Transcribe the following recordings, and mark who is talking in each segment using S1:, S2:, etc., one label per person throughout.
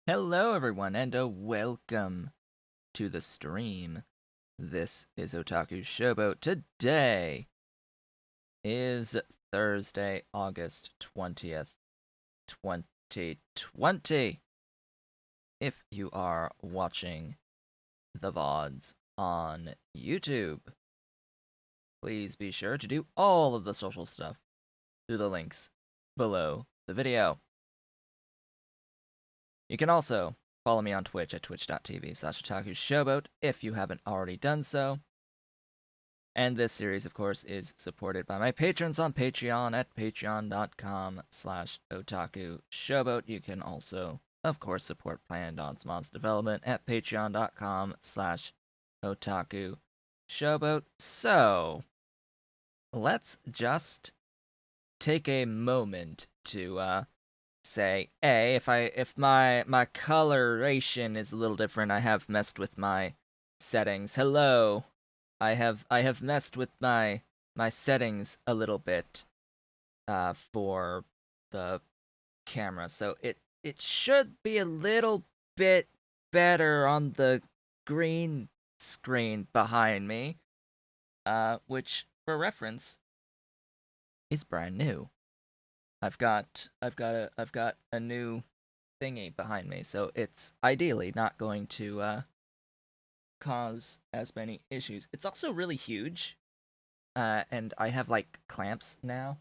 S1: Hello, everyone, and welcome to the stream. This is Otaku Showboat. Today is Thursday, August 20th, 2020. If you are watching the VODs on YouTube, please be sure to do all of the social stuff through the links below the video. You can also follow me on Twitch at twitch.tv/otakushowboat if you haven't already done so. And this series, of course, is supported by my patrons on Patreon at patreon.com/otakushowboat. You can also, of course, support Planned Mods development at patreon.com/otakushowboat. So, let's just take a moment to say, if my coloration is a little different, I have messed with my settings. Hello. I have messed with my settings a little bit for the camera. So it should be a little bit better on the green screen behind me, which for reference is brand new. I've got a new thingy behind me, so it's ideally not going to cause as many issues. It's also really huge, and I have like clamps now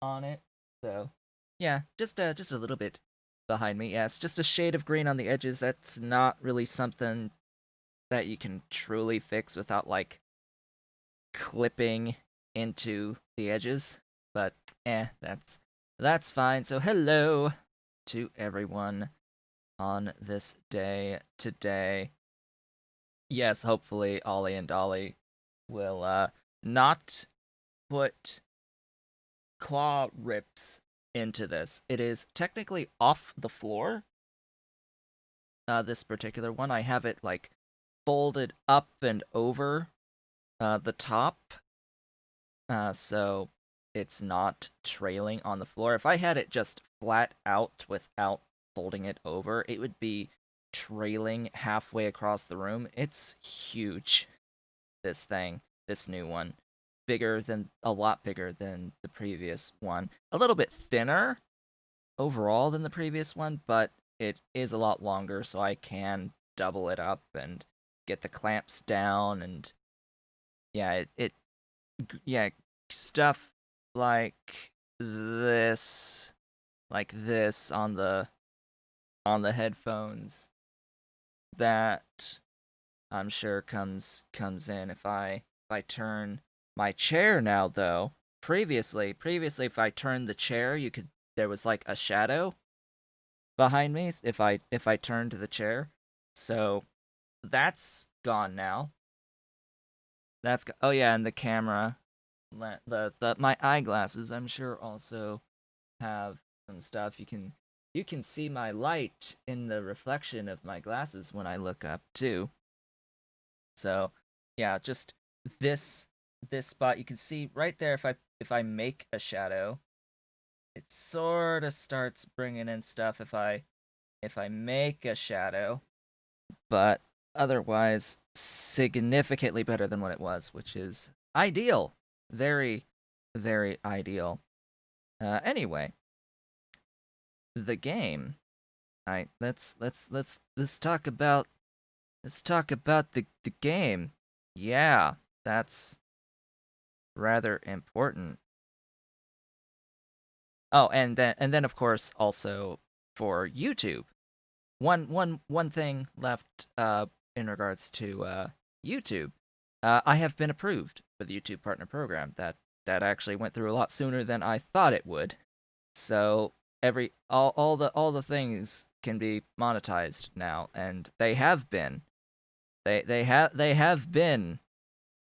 S1: on it, so yeah, just a little bit behind me. Yeah, it's just a shade of green on the edges. That's not really something that you can truly fix without like clipping into the edges, but that's fine. So hello to everyone on this day today. Yes, hopefully Ollie and Dolly will not put claw rips into this. It is technically off the floor. This particular one, I have it like folded up and over the top, so it's not trailing on the floor. If I had it just flat out without folding it over, it would be trailing halfway across the room. It's huge, this new one. A lot bigger than the previous one. A little bit thinner overall than the previous one, but it is a lot longer, so I can double it up and get the clamps down, and yeah, yeah, stuff like this, on the headphones, that I'm sure comes in if I turn my chair now. Though previously if I turned the chair, you could there was like a shadow behind me if I turned the chair. So that's gone now. Oh yeah, and the camera, the my eyeglasses, I'm sure, also have some stuff. You can see my light in the reflection of my glasses when I look up too. So yeah, just this this spot, you can see right there. If I make a shadow, it sort of starts bringing in stuff if I make a shadow, but otherwise significantly better than what it was, which is ideal. Very, very ideal. Anyway, the game. I let's talk about the game. Yeah, that's rather important. Oh, and then of course also for YouTube. One thing left in regards to YouTube. I have been approved for the YouTube Partner Program. That actually went through a lot sooner than I thought it would. So all the things can be monetized now, and they have been. They have been.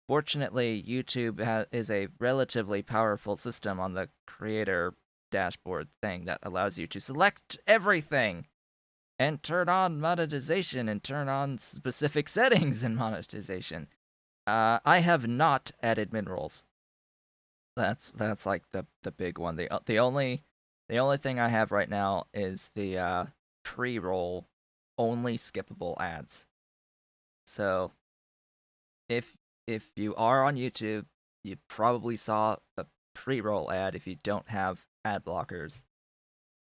S1: Fortunately, YouTube is a relatively powerful system on the creator dashboard thing that allows you to select everything and turn on monetization and turn on specific settings in monetization. I have not added minerals. That's like the big one. The only thing I have right now is pre-roll only skippable ads. So if if you are on YouTube, you probably saw a pre-roll ad if you don't have ad blockers.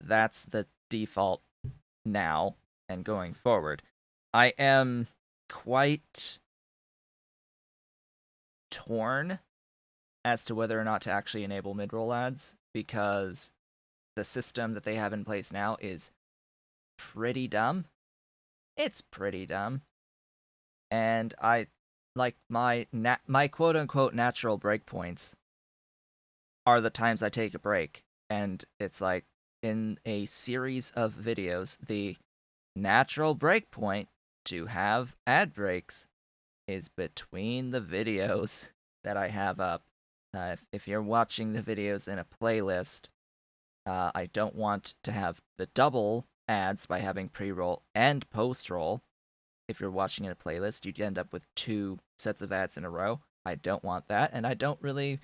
S1: That's the default now and going forward. I am quite torn as to whether or not to actually enable mid-roll ads because the system that they have in place now is pretty dumb. It's pretty dumb. And I like my quote unquote natural breakpoints are the times I take a break. And it's like in a series of videos, the natural breakpoint to have ad breaks is between the videos that I have up. If you're watching the videos in a playlist, I don't want to have the double ads by having pre-roll and post-roll. If you're watching in a playlist, you'd end up with two sets of ads in a row. I don't want that, and I don't really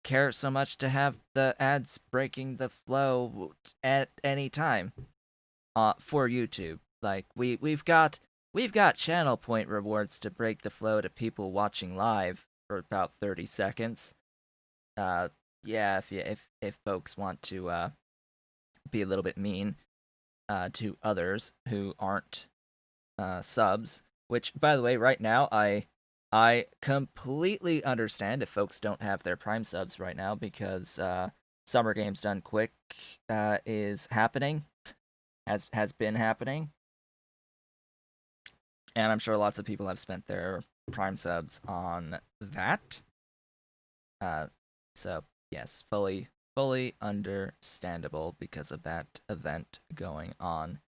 S1: care so much to have the ads breaking the flow at any time for YouTube. Like we've got channel point rewards to break the flow to people watching live for about 30 seconds. Uh yeah, if folks want to be a little bit mean to others who aren't subs, which by the way, right now I completely understand if folks don't have their Prime subs right now because Summer Games Done Quick is happening, has been happening, and I'm sure lots of people have spent their Prime subs on that. Uh, so yes, fully understandable because of that event going on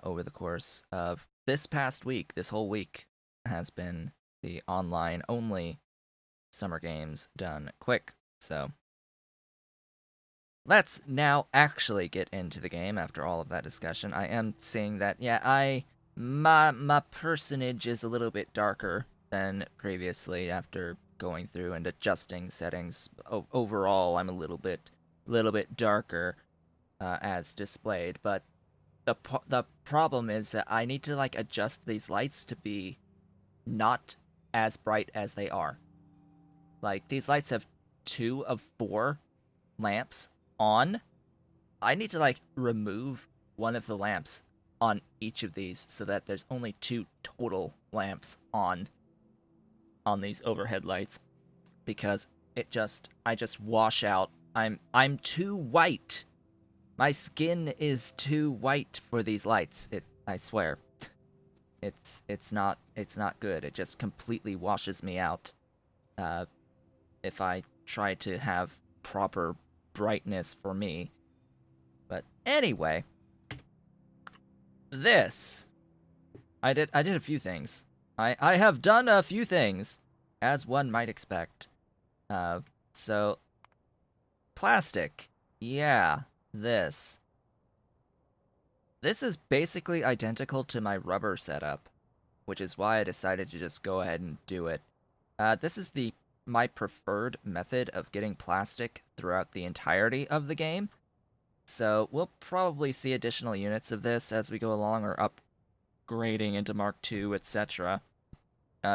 S1: over the course of this past week. This whole week has been the online only Summer Games Done Quick. So let's now actually get into the game after all of that discussion. I am seeing that, yeah, my personage is a little bit darker than previously after going through and adjusting settings. Overall, I'm a little bit darker as displayed, but the problem is that I need to like adjust these lights to be not as bright as they are. Like these lights have 2 of 4 lamps on. I need to like remove one of the lamps on each of these so that there's only 2 total lamps on these overhead lights because I just wash out. I'm too white. My skin is too white for these lights. I swear. It's not good. It just completely washes me out. Uh, if I try to have proper brightness for me. But anyway, this I did a few things. I have done a few things, as one might expect. Uh, so plastic, yeah, this. This is basically identical to my rubber setup, which is why I decided to just go ahead and do it. This is my preferred method of getting plastic throughout the entirety of the game. So we'll probably see additional units of this as we go along or upgrading into Mark II, etc.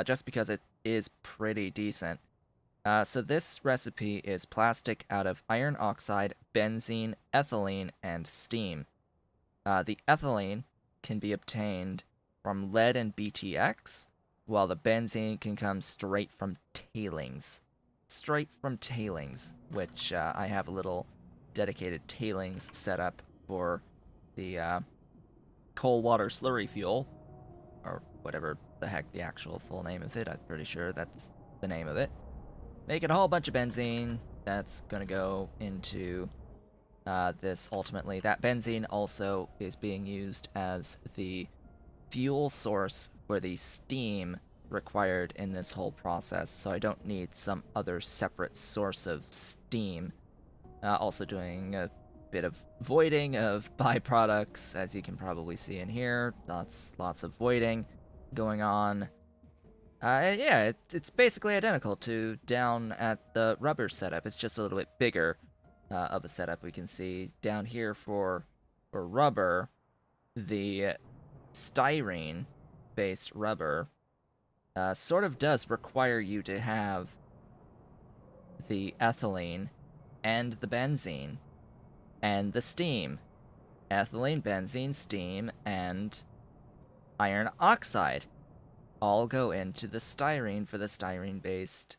S1: Just because it is pretty decent. So this recipe is plastic out of iron oxide, benzene, ethylene, and steam. The ethylene can be obtained from lead and BTX, while the benzene can come straight from tailings. Straight from tailings, which I have a little dedicated tailings set up for the coal water slurry fuel, or whatever the heck the actual full name of it. I'm pretty sure that's the name of it. Making a whole bunch of benzene that's gonna go into this ultimately. That benzene also is being used as the fuel source for the steam required in this whole process, so I don't need some other separate source of steam. Also doing a bit of voiding of byproducts, as you can probably see in here. Lots of voiding going on. Yeah, it's basically identical to down at the rubber setup. It's just a little bit bigger of a setup. We can see down here for rubber, the styrene-based rubber sort of does require you to have the ethylene and the benzene and the steam. Ethylene, benzene, steam, and iron oxide all go into the styrene for the styrene-based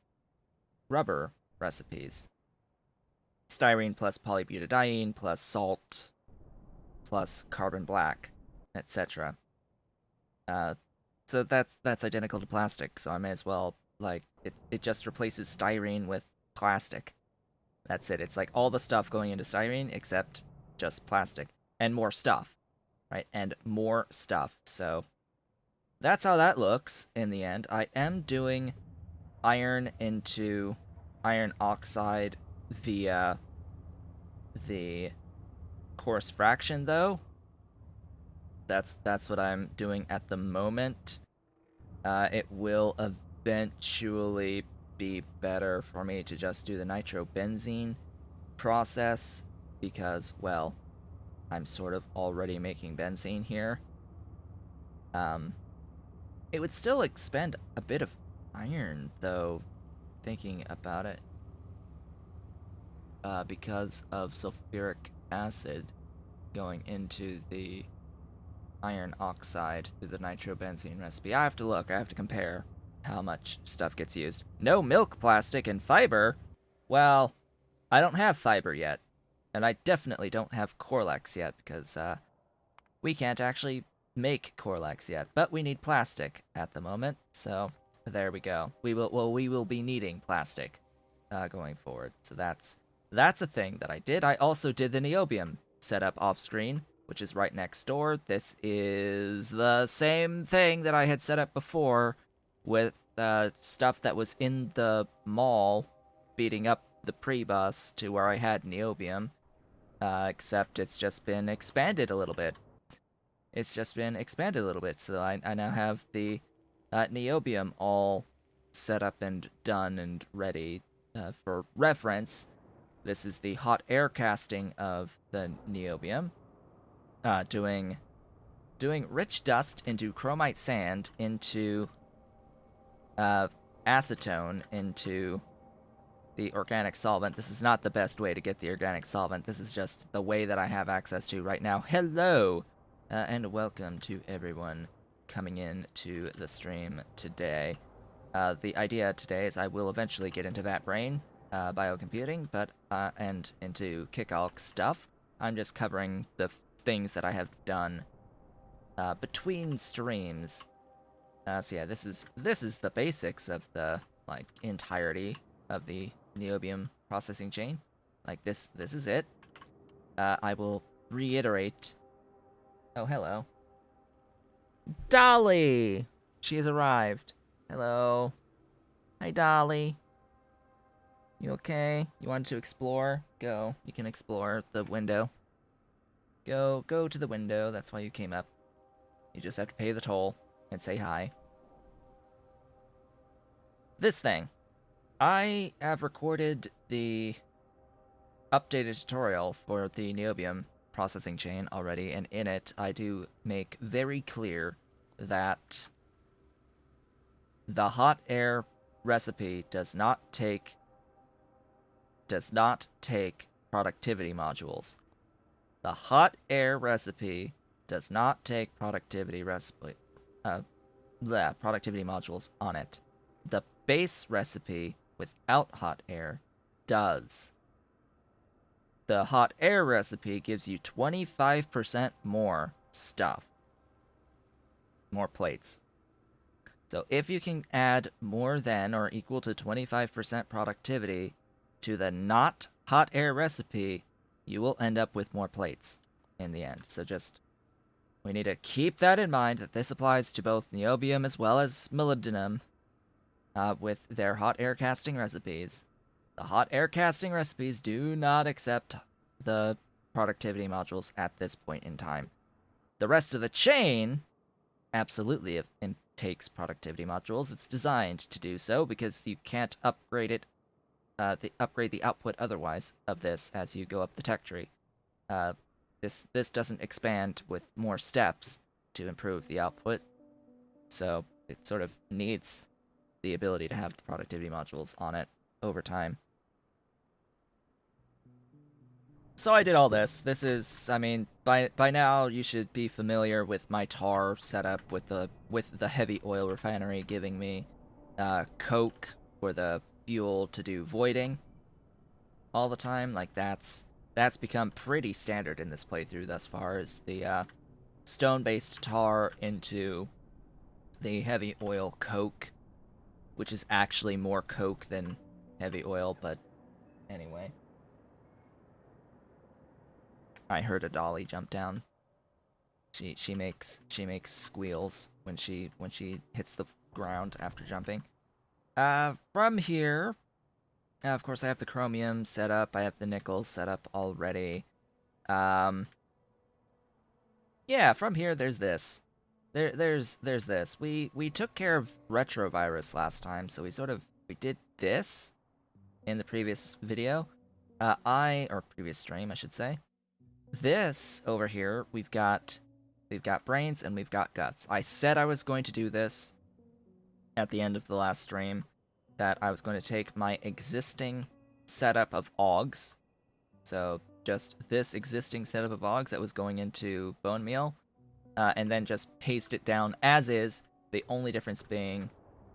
S1: rubber recipes. Styrene plus polybutadiene plus salt plus carbon black, etc. Uh, so that's identical to plastic. So I may as well it just replaces styrene with plastic. That's it. It's like all the stuff going into styrene except just plastic and more stuff, right? And more stuff. So that's how that looks in the end. I am doing iron into iron oxide via the coarse fraction though. That's what I'm doing at the moment. It will eventually be better for me to just do the nitrobenzene process because, well, I'm sort of already making benzene here. It would still expend a bit of iron, though, thinking about it, because of sulfuric acid going into the iron oxide through the nitrobenzene recipe. I have to look, I have to compare how much stuff gets used. No milk plastic and fiber? Well, I don't have fiber yet. And I definitely don't have Corlex yet because we can't actually make Corlex yet. But we need plastic at the moment, so there we go. We will be needing plastic going forward. So that's a thing that I did. I also did the niobium setup off screen, which is right next door. This is the same thing that I had set up before with stuff that was in the mall beating up the pre-bus to where I had niobium, except it's just been expanded a little bit. It's just been expanded a little bit, so I now have the niobium all set up and done and ready for reference. This is the hot air casting of the niobium, doing rich dust into chromite sand into acetone into the organic solvent. This is not the best way to get the organic solvent. This is just the way that I have access to right now. Hello, and welcome to everyone coming in to the stream today. The idea today is I will eventually get into vatbrain, biocomputing, but and into Kicalk stuff. I'm just covering the things that I have done between streams. So yeah, this is the basics of the entirety of the niobium processing chain. Like this is it. I will reiterate. Oh, hello. Dolly! She has arrived. Hello. Hi, Dolly. You okay? You wanted to explore? Go. You can explore the window. Go to the window. That's why you came up. You just have to pay the toll and say hi. This thing. I have recorded the updated tutorial for the niobium processing chain already, and in it I do make very clear that the hot air recipe does not take productivity modules. The hot air recipe does not take productivity modules on it. The base recipe without hot air does. The hot air recipe gives you 25% more stuff. More plates. So if you can add more than or equal to 25% productivity to the not hot air recipe, you will end up with more plates in the end. So we need to keep that in mind, that this applies to both niobium as well as molybdenum with their hot air casting recipes. The hot air casting recipes do not accept the productivity modules at this point in time. The rest of the chain absolutely takes productivity modules. It's designed to do so because you can't upgrade it, upgrade the output otherwise of this as you go up the tech tree. this doesn't expand with more steps to improve the output, so it sort of needs the ability to have the productivity modules on it over time. So I did all this. This is, I mean, by now you should be familiar with my tar setup with the heavy oil refinery giving me coke for the fuel to do voiding all the time. Like that's become pretty standard in this playthrough thus far. Is the stone-based tar into the heavy oil coke, which is actually more coke than heavy oil, but anyway. I heard a dolly jump down. She makes squeals when she hits the ground after jumping. From here, of course I have the chromium set up. I have the nickel set up already. Um, yeah, from here there's this. There's this. We took care of retrovirus last time, so we did this in the previous video. Or previous stream, I should say. This over here, we've got brains and we've got guts. I said I was going to do this at the end of the last stream, that I was going to take my existing setup of augs, so just this existing setup of augs that was going into bone meal, and then just paste it down as is, the only difference being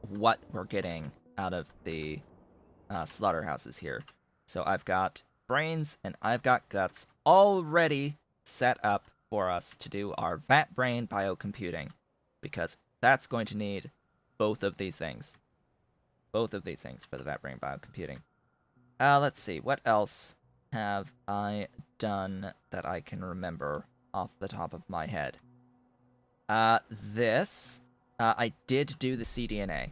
S1: what we're getting out of the slaughterhouses here. So I've got brains and I've got guts already set up for us to do our vatbrain biocomputing, because that's going to need both of these things. Both of these things for the vatbrain biocomputing. Let's see, what else have I done that I can remember off the top of my head? I did do the cDNA.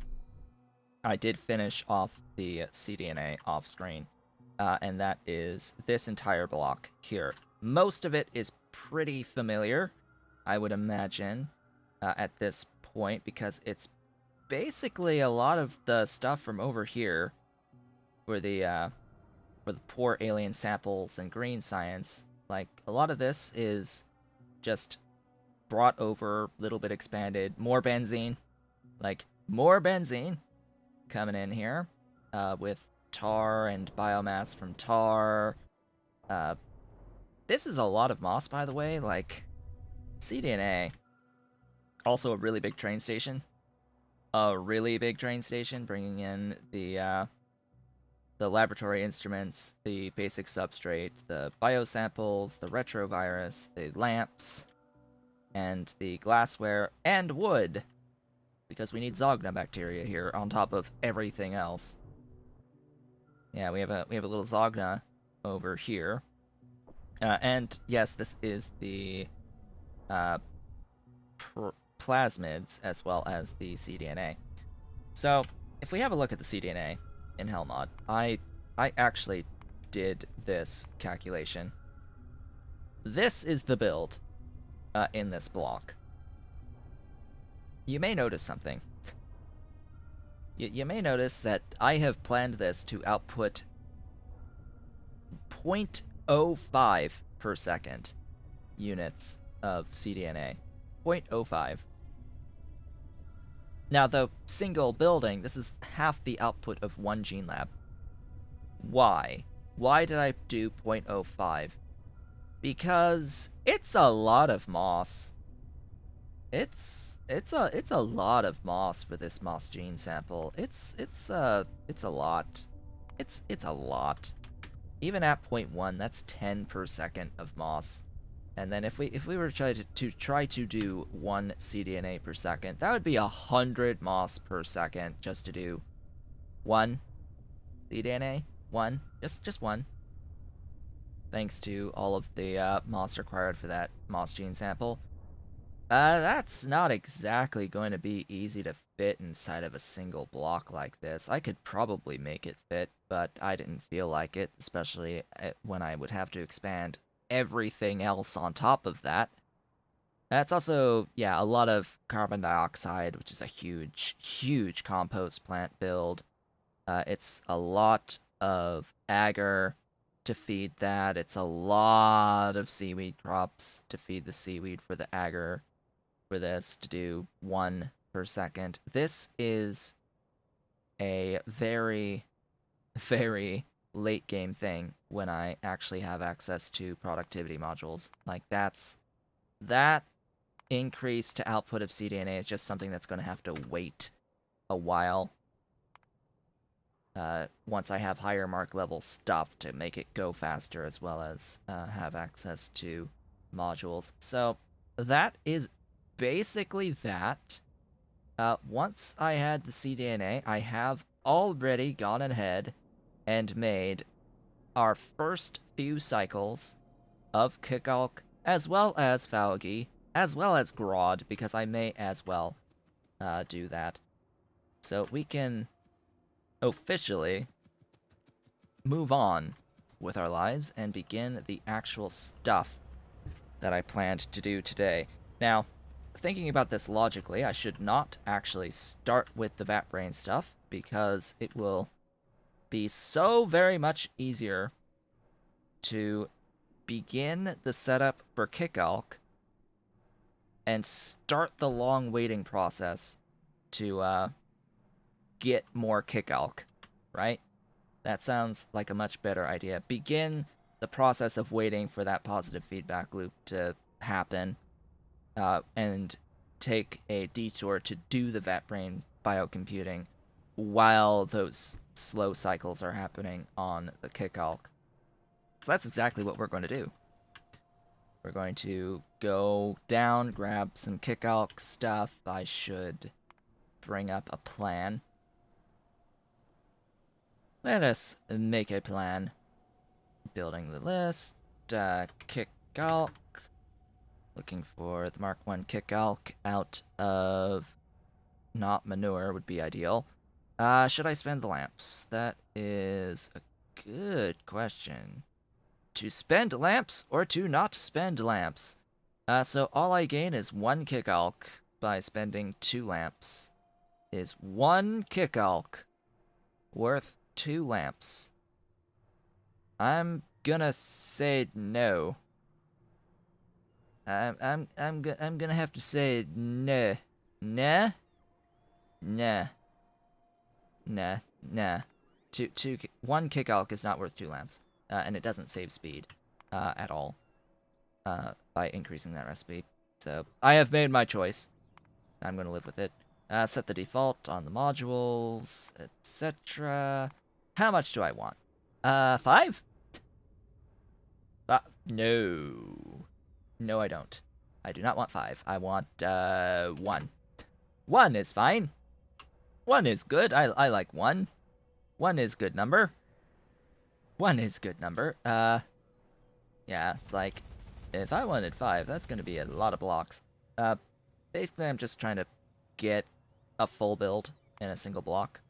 S1: I did finish off the cDNA off screen, and that is this entire block here. Most of it is pretty familiar, I would imagine, at this point, because it's basically a lot of the stuff from over here for the poor alien samples and green science. Like, a lot of this is just brought over, little bit expanded, more benzene, like more benzene coming in here, with tar and biomass from tar. This is a lot of moss, by the way. Like, cDNA, also a really big train station. A really big train station, bringing in the laboratory instruments, the basic substrate, the biosamples, the retrovirus, the lamps, and the glassware, and wood, because we need Zogna bacteria here on top of everything else. Yeah, we have a little Zogna over here, and yes, this is the plasmids as well as the cDNA. So if we have a look at the cDNA in Hellmod, I actually did this calculation. This is the build in this block. You may notice something. You may notice that I have planned this to output 0.05 per second units of cDNA. 0.05. Now, the single building, this is half the output of one gene lab. Why? Why did I do 0.05? Because it's a lot of moss. It's a lot of moss for this moss gene sample. It's a lot. It's a lot. Even at 0.1, that's 10 per second of moss. And then if we were to try to do 1 cDNA per second, that would be 100 moss per second just to do 1 cDNA. One, just one. Thanks to all of the moss required for that moss gene sample. That's not exactly going to be easy to fit inside of a single block like this. I could probably make it fit, but I didn't feel like it, especially when I would have to expand everything else on top of that. That's also, yeah, a lot of carbon dioxide, which is a huge, huge compost plant build. It's a lot of agar, to feed that. It's a lot of seaweed crops to feed the seaweed for the agar for this to do 1 per second. This is a very, very late game thing when I actually have access to productivity modules. Like that increase to output of cDNA is just something that's going to have to wait a while once I have higher mark level stuff to make it go faster, as well as have access to modules. So that is basically that. Once I had the cDNA, I have already gone ahead and made our first few cycles of Kicalk, as well as Faugi, as well as Grodd, because I may as well do that. So we can officially move on with our lives and begin the actual stuff that I planned to do today. Now, thinking about this logically, I should not actually start with the vatbrain stuff, because it will be so very much easier to begin the setup for Kicalk and start the long waiting process to get more Kicalk, right? That sounds like a much better idea. Begin the process of waiting for that positive feedback loop to happen, and take a detour to do the vatbrain biocomputing while those slow cycles are happening on the Kicalk. So that's exactly what we're going to do. We're going to go down, grab some Kicalk stuff. I should bring up a plan. Let us make a plan. Building the list. Kicalk. Looking for the Mark 1 Kicalk out of not manure would be ideal. Should I spend the lamps? That is a good question. To spend lamps or to not spend lamps? So all I gain is 1 Kicalk by spending 2 lamps. Is 1 Kicalk worth 2 lamps? I'm gonna say no. I'm gonna have to say no. Nah? Nah. Nah. Nah. 1 Kicalk is not worth 2 lamps. And it doesn't save speed at all by increasing that recipe. So I have made my choice. I'm going to live with it. Set the default on the modules, etc. How much do I want? 5? No. No, I don't. I do not want 5. I want 1. 1 is fine. 1 is good. I like 1. 1 is good number. 1 is good number. Yeah, it's like, if I wanted 5, that's going to be a lot of blocks. Basically, I'm just trying to get a full build in a single block.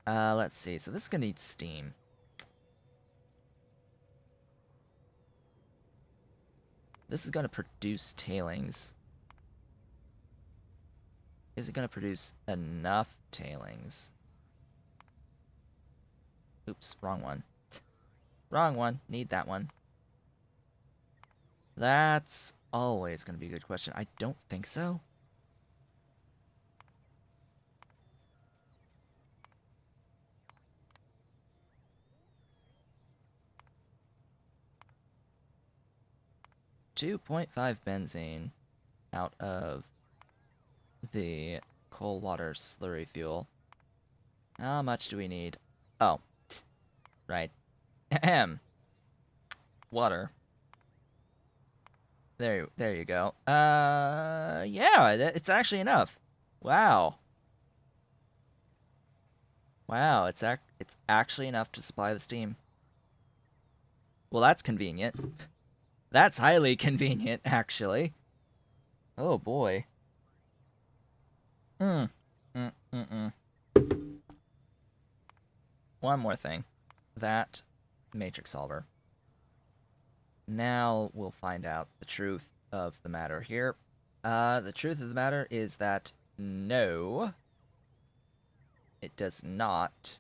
S1: Let's see. So this is going to need steam. This is going to produce tailings. Is it going to produce enough tailings? Oops, wrong one. Wrong one. Need that one. That's always going to be a good question. I don't think so. .5 benzene out of the coal water slurry fuel. How much do we need? Oh, right. Ahem. Water. There you go. Yeah, it's actually enough. Wow. Wow, it's actually enough to supply the steam. Well, that's convenient. That's highly convenient, actually. Oh boy. Hmm. Mm-mm. One more thing. That matrix solver. Now we'll find out the truth of the matter here. The truth of the matter is that no, it does not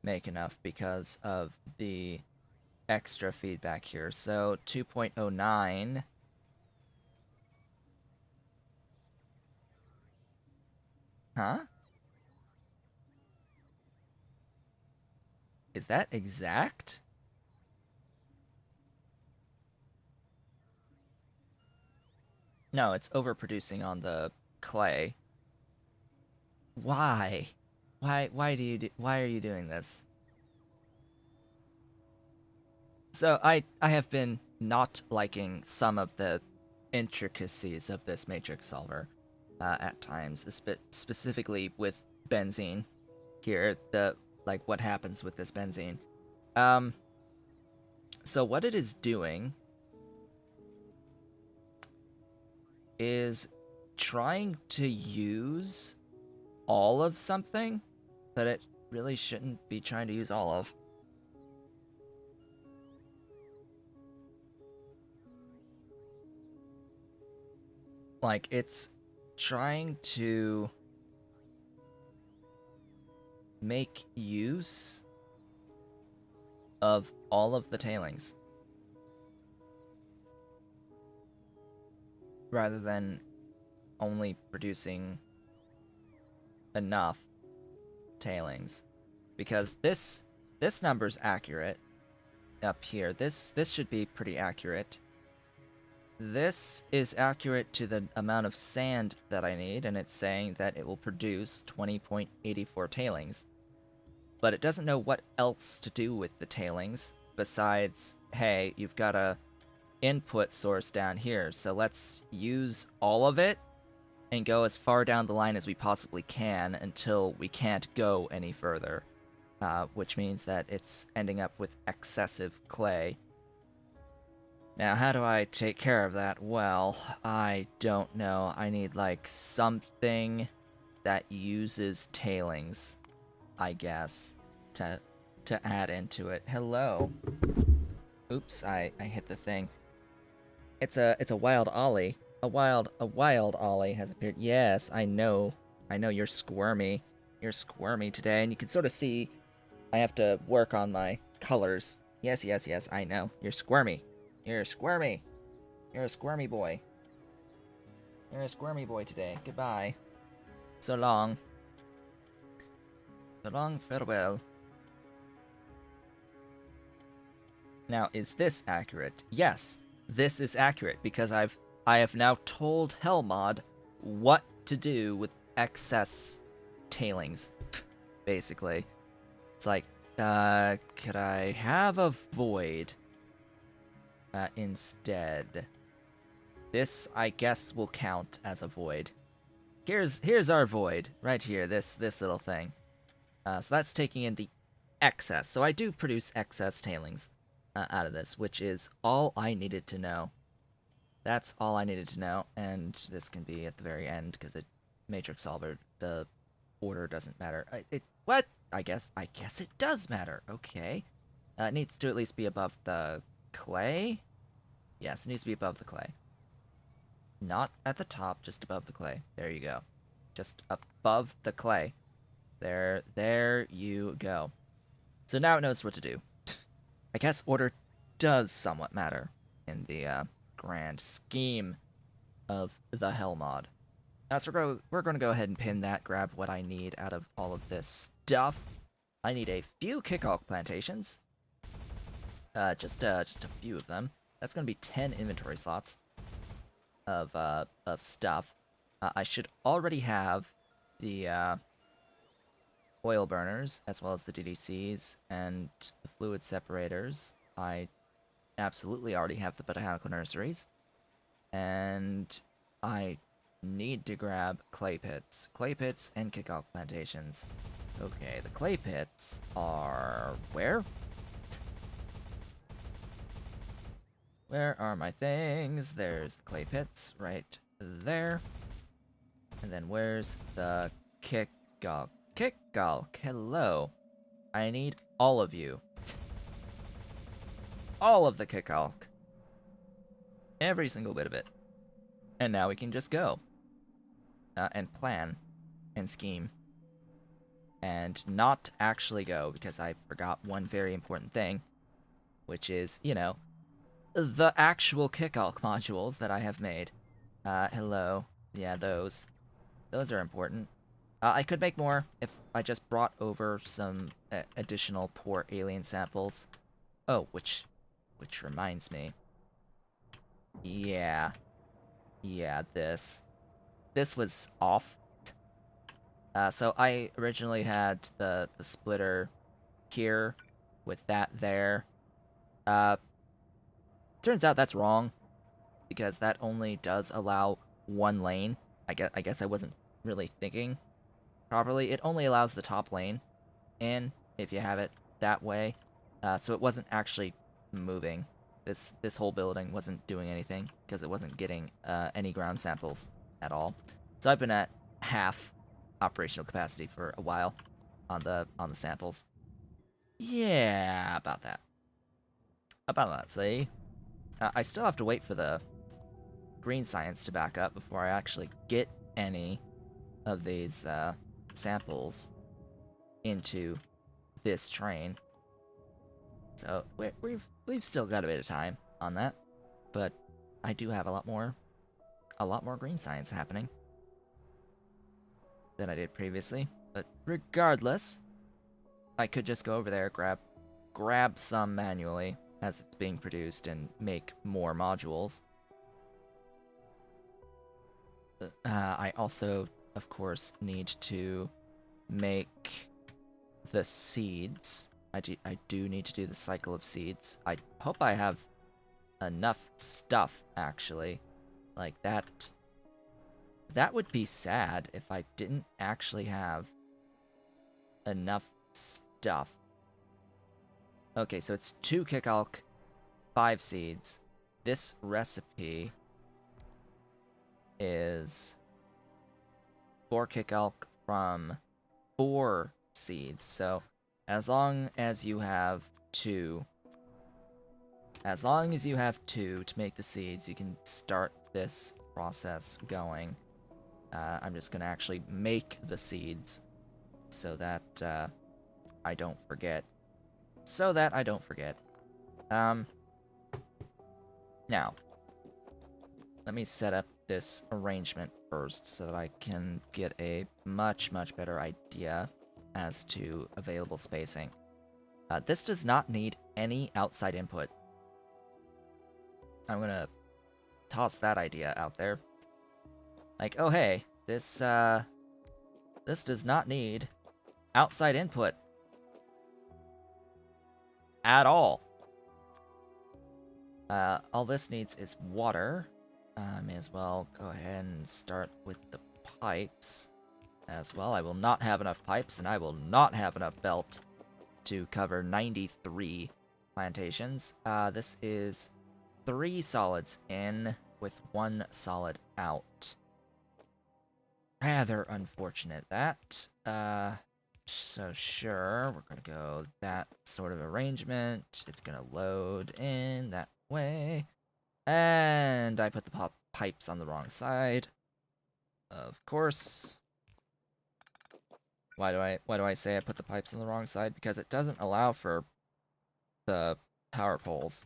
S1: make enough because of the extra feedback here. So 2.09. Huh? Is that exact? No, it's overproducing on the clay. Why? Why are you doing this? So I have been not liking some of the intricacies of this matrix solver at times, specifically with benzene here, the like what happens with this benzene. Um so what it is doing is trying to use all of something that it really shouldn't be trying to use all of. Like it's trying to make use of all of the tailings rather than only producing enough tailings, because this number's accurate up here. This should be pretty accurate. This is accurate to the amount of sand that I need, and it's saying that it will produce 20.84 tailings. But it doesn't know what else to do with the tailings besides, hey, you've got a input source down here, so let's use all of it and go as far down the line as we possibly can until we can't go any further, which means that it's ending up with excessive clay. Now, how do I take care of that? Well, I don't know. I need, like, something that uses tailings, I guess, to add into it. Hello. Oops, I hit the thing. It's a wild ollie. A wild ollie has appeared. Yes, I know. I know you're squirmy. You're squirmy today, and you can sort of see I have to work on my colors. Yes, yes, yes, I know. You're squirmy. You're squirmy. You're a squirmy boy. You're a squirmy boy today. Goodbye. So long. So long, farewell. Now, is this accurate? Yes, this is accurate because I have now told Hellmod what to do with excess tailings. Basically, it's like, could I have a void instead? This, I guess, will count as a void. Here's our void right here. This little thing. So that's taking in the excess. So I do produce excess tailings out of this, which is all I needed to know. That's all I needed to know, and this can be at the very end because it matrix solver. The order doesn't matter. What? I guess it does matter. Okay. It needs to at least be above the clay. Yes, it needs to be above the clay. Not at the top, just above the clay. There you go. Just above the clay. There you go. So now it knows what to do. I guess order does somewhat matter in the grand scheme of the Hell mod. So we're going to go ahead and pin that, grab what I need out of all of this stuff. I need a few Kicalk plantations. Just a few of them. That's going to be 10 inventory slots of stuff. I should already have the oil burners, as well as the DDCs and the fluid separators. I absolutely already have the botanical nurseries. And I need to grab clay pits. Clay pits and Kicalk plantations. Okay, the clay pits are where? Where are my things? There's the clay pits right there. And then where's the Kicalk? Kicalk, hello. I need all of you. All of the Kicalk. Every single bit of it. And now we can just go. And plan. And scheme. And not actually go, because I forgot one very important thing. which is, you know, the actual Kicalk modules that I have made. Hello. Yeah, those. Those are important. I could make more if I just brought over some additional poor alien samples. Oh, which reminds me. Yeah, yeah, this was off. So I originally had the splitter here with that there. Uh, Turns out that's wrong because that only does allow one lane. I guess I wasn't really thinking properly. It only allows the top lane in if you have it that way. So it wasn't actually moving. This whole building wasn't doing anything because it wasn't getting any ground samples at all. So I've been at half operational capacity for a while on the samples. Yeah, about that. About that. See, I still have to wait for the green science to back up before I actually get any of these samples into this train. So we've still got a bit of time on that, but I do have a lot more green science happening than I did previously. But regardless, I could just go over there, grab some manually as it's being produced, and make more modules. I also, of course, need to make the seeds. I do need to do the cycle of seeds. I hope I have enough stuff, actually. Like, that would be sad if I didn't actually have enough stuff. Okay, so it's 2 Kicalk, 5 seeds. This recipe is 4 Kicalk from 4 seeds. So as long as you have 2, to make the seeds, you can start this process going. I'm just gonna actually make the seeds so that I don't forget. Now, let me set up this arrangement first so that I can get a much better idea as to available spacing. This does not need any outside input. I'm gonna toss that idea out there. Like, oh hey, this does not need outside input at all. All this needs is water. May as well go ahead and start with the pipes as well. I will not have enough pipes, and I will not have enough belt to cover 93 plantations. This is 3 solids in with 1 solid out. Rather unfortunate, that. So sure, we're gonna go that sort of arrangement. It's gonna load in that way. And I put the pipes on the wrong side. Of course. Why do I say I put the pipes on the wrong side? Because it doesn't allow for the power poles.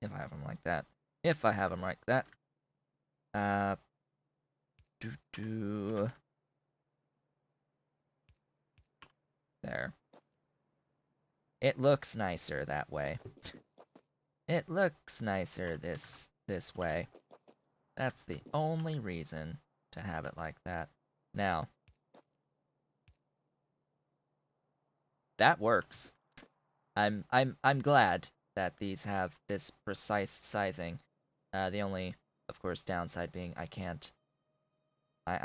S1: If I have them like that. There. It looks nicer that way. It looks nicer this way. That's the only reason to have it like that. Now, that works. I'm glad that these have this precise sizing. The only, of course, downside being I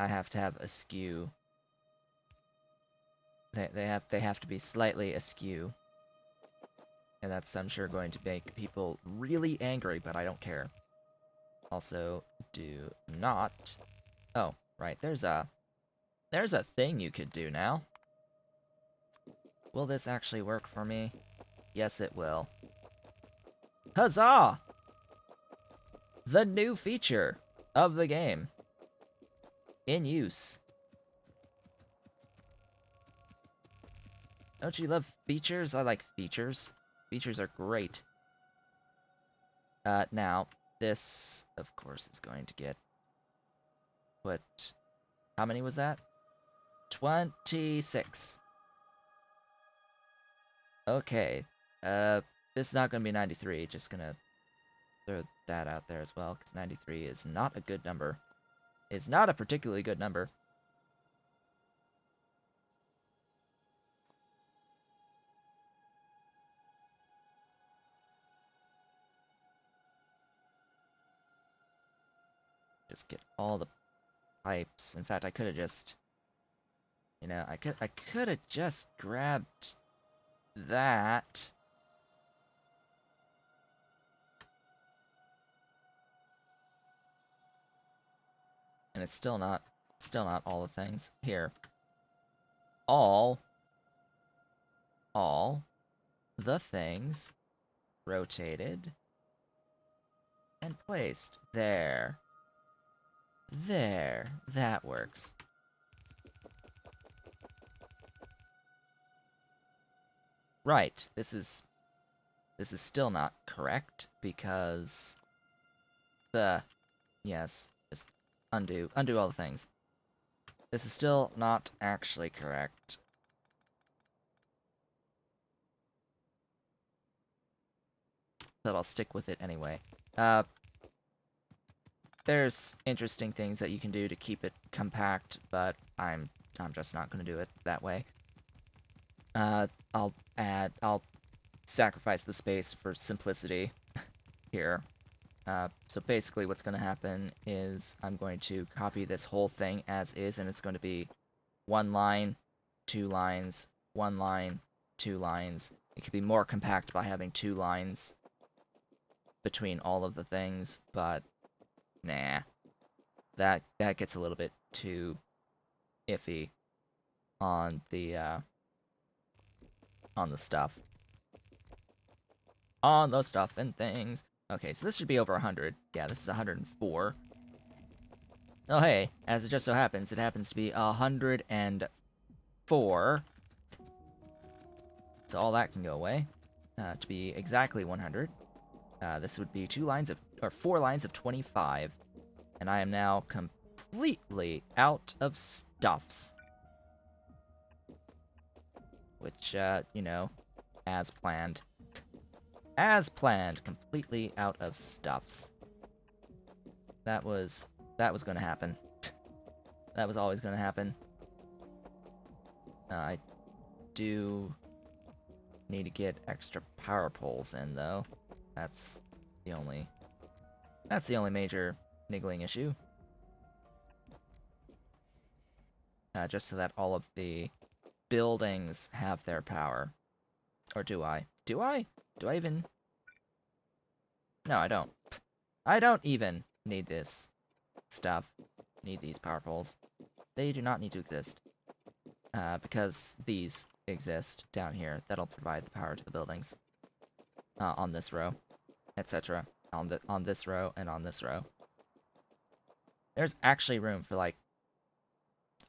S1: have to have askew. They have to be slightly askew. And that's, I'm sure, going to make people really angry, but I don't care. Also, do not... Oh, right, there's a thing you could do now. Will this actually work for me? Yes, it will. Huzzah! The new feature of the game. In use. Don't you love features? I like features. Features are great. Now, this, of course, is going to get... What? How many was that? 26. Okay. This is not going to be 93. Just going to throw that out there as well, because 93 is not a good number. It's not a particularly good number. Just get all the pipes. In fact, I could have just... You know, I could have just grabbed that. And it's still not all the things. Here. All the things rotated and placed. There. There. That works. Right. This is still not correct because yes, just undo all the things. This is still not actually correct. But I'll stick with it anyway. There's interesting things that you can do to keep it compact, but I'm just not going to do it that way. I'll sacrifice the space for simplicity here. So basically what's going to happen is I'm going to copy this whole thing as is, and it's going to be 1 line, 2 lines, 1 line, 2 lines. It could be more compact by having 2 lines between all of the things, but nah. That gets a little bit too iffy on the stuff. On the stuff and things. Okay, so this should be over 100. Yeah, this is 104. Oh hey, as it just so happens, it happens to be 104. So all that can go away. To be exactly 100. This would be 4 lines of 25. And I am now completely out of stuffs. Which, you know, as planned. As planned, completely out of stuffs. That was going to happen. That was always going to happen. I do need to get extra power poles in, though. That's the only major niggling issue. Just so that all of the buildings have their power. Or do I? Do I? Do I even... No, I don't. I don't even need this stuff. Need these power poles. They do not need to exist. Because these exist down here. That'll provide the power to the buildings. On this row. Etc. On this row and on this row. There's actually room for, like,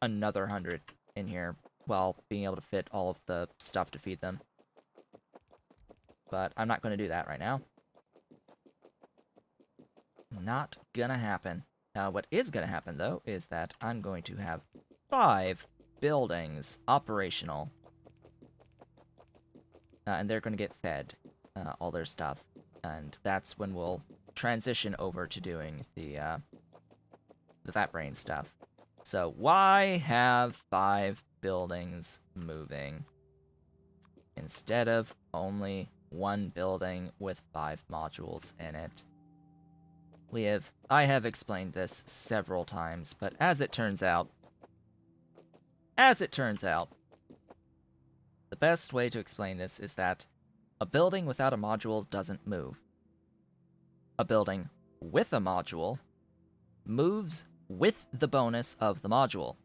S1: another 100 in here while being able to fit all of the stuff to feed them. But I'm not going to do that right now. Not gonna happen. What is gonna happen, though, is that I'm going to have 5 buildings operational. And they're going to get fed all their stuff. And that's when we'll transition over to doing the vatbrain stuff. So why have 5 buildings moving instead of only 1 building with 5 modules in it? I have explained this several times, but as it turns out, the best way to explain this is that a building without a module doesn't move. A building with a module moves with the bonus of the module.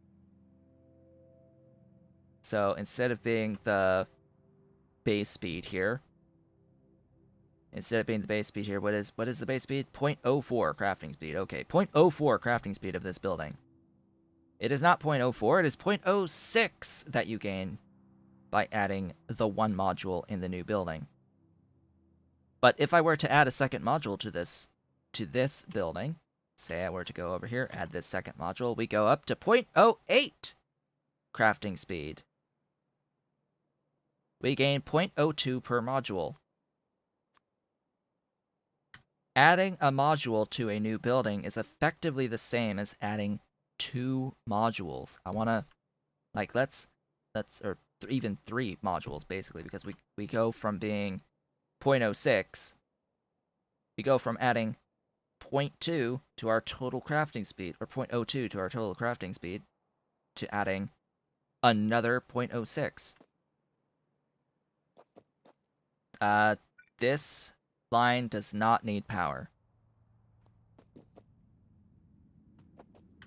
S1: So instead of being the base speed here, what is the base speed? 0.04 crafting speed. Okay, 0.04 crafting speed of this building. It is not 0.04, it is 0.06 that you gain by adding the 1 module in the new building. But if I were to add a second module to this building, say I were to go over here, add this second module, we go up to 0.08 crafting speed. We gain 0.02 per module. Adding a module to a new building is effectively the same as adding 2 modules. I want to, like, or even 3 modules, basically, because we go from being 0.06, we go from adding 0.2 to our total crafting speed, or 0.02 to our total crafting speed, to adding another 0.06. This line does not need power.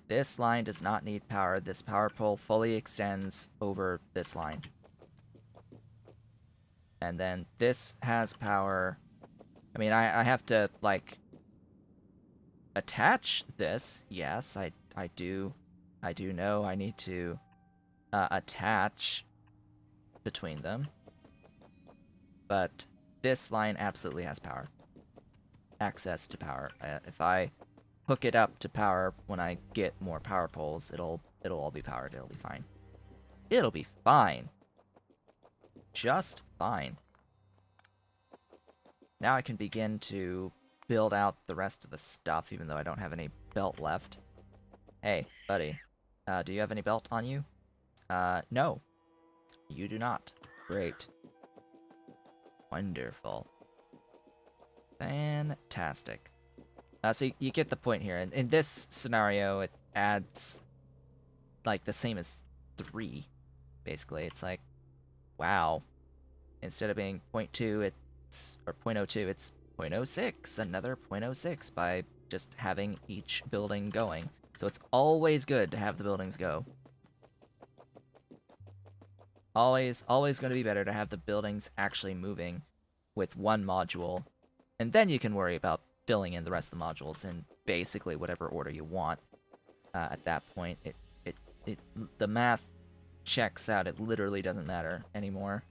S1: This line does not need power. This power pole fully extends over this line. And then this has power. I mean, I have to, like, attach this. Yes, I do know I need to attach between them. But this line absolutely has power. Access to power. If I hook it up to power when I get more power poles, it'll all be powered. It'll be fine. It'll be fine. Just fine. Now I can begin to build out the rest of the stuff, even though I don't have any belt left. Hey, buddy. Do you have any belt on you? No. You do not. Great. Wonderful. Fantastic. So you get the point here. In this scenario, it adds, like, the same as 3, basically. It's like, wow. Instead of being 0.2, or 0.02, it's 0.06, another 0.06 by just having each building going. So it's always good to have the buildings go. Always going to be better to have the buildings actually moving with one module. And then you can worry about filling in the rest of the modules in basically whatever order you want. At that point, the math checks out. It literally doesn't matter anymore.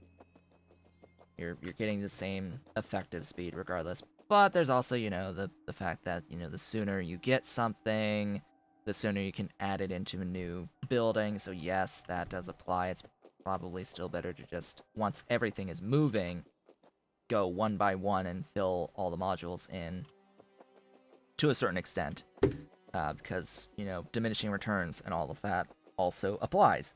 S1: You're getting the same effective speed regardless. But there's also, the fact that, the sooner you get something, the sooner you can add it into a new building. So yes, that does apply. It's probably still better to just, once everything is moving, go one by one and fill all the modules in to a certain extent. Because, diminishing returns and all of that also applies.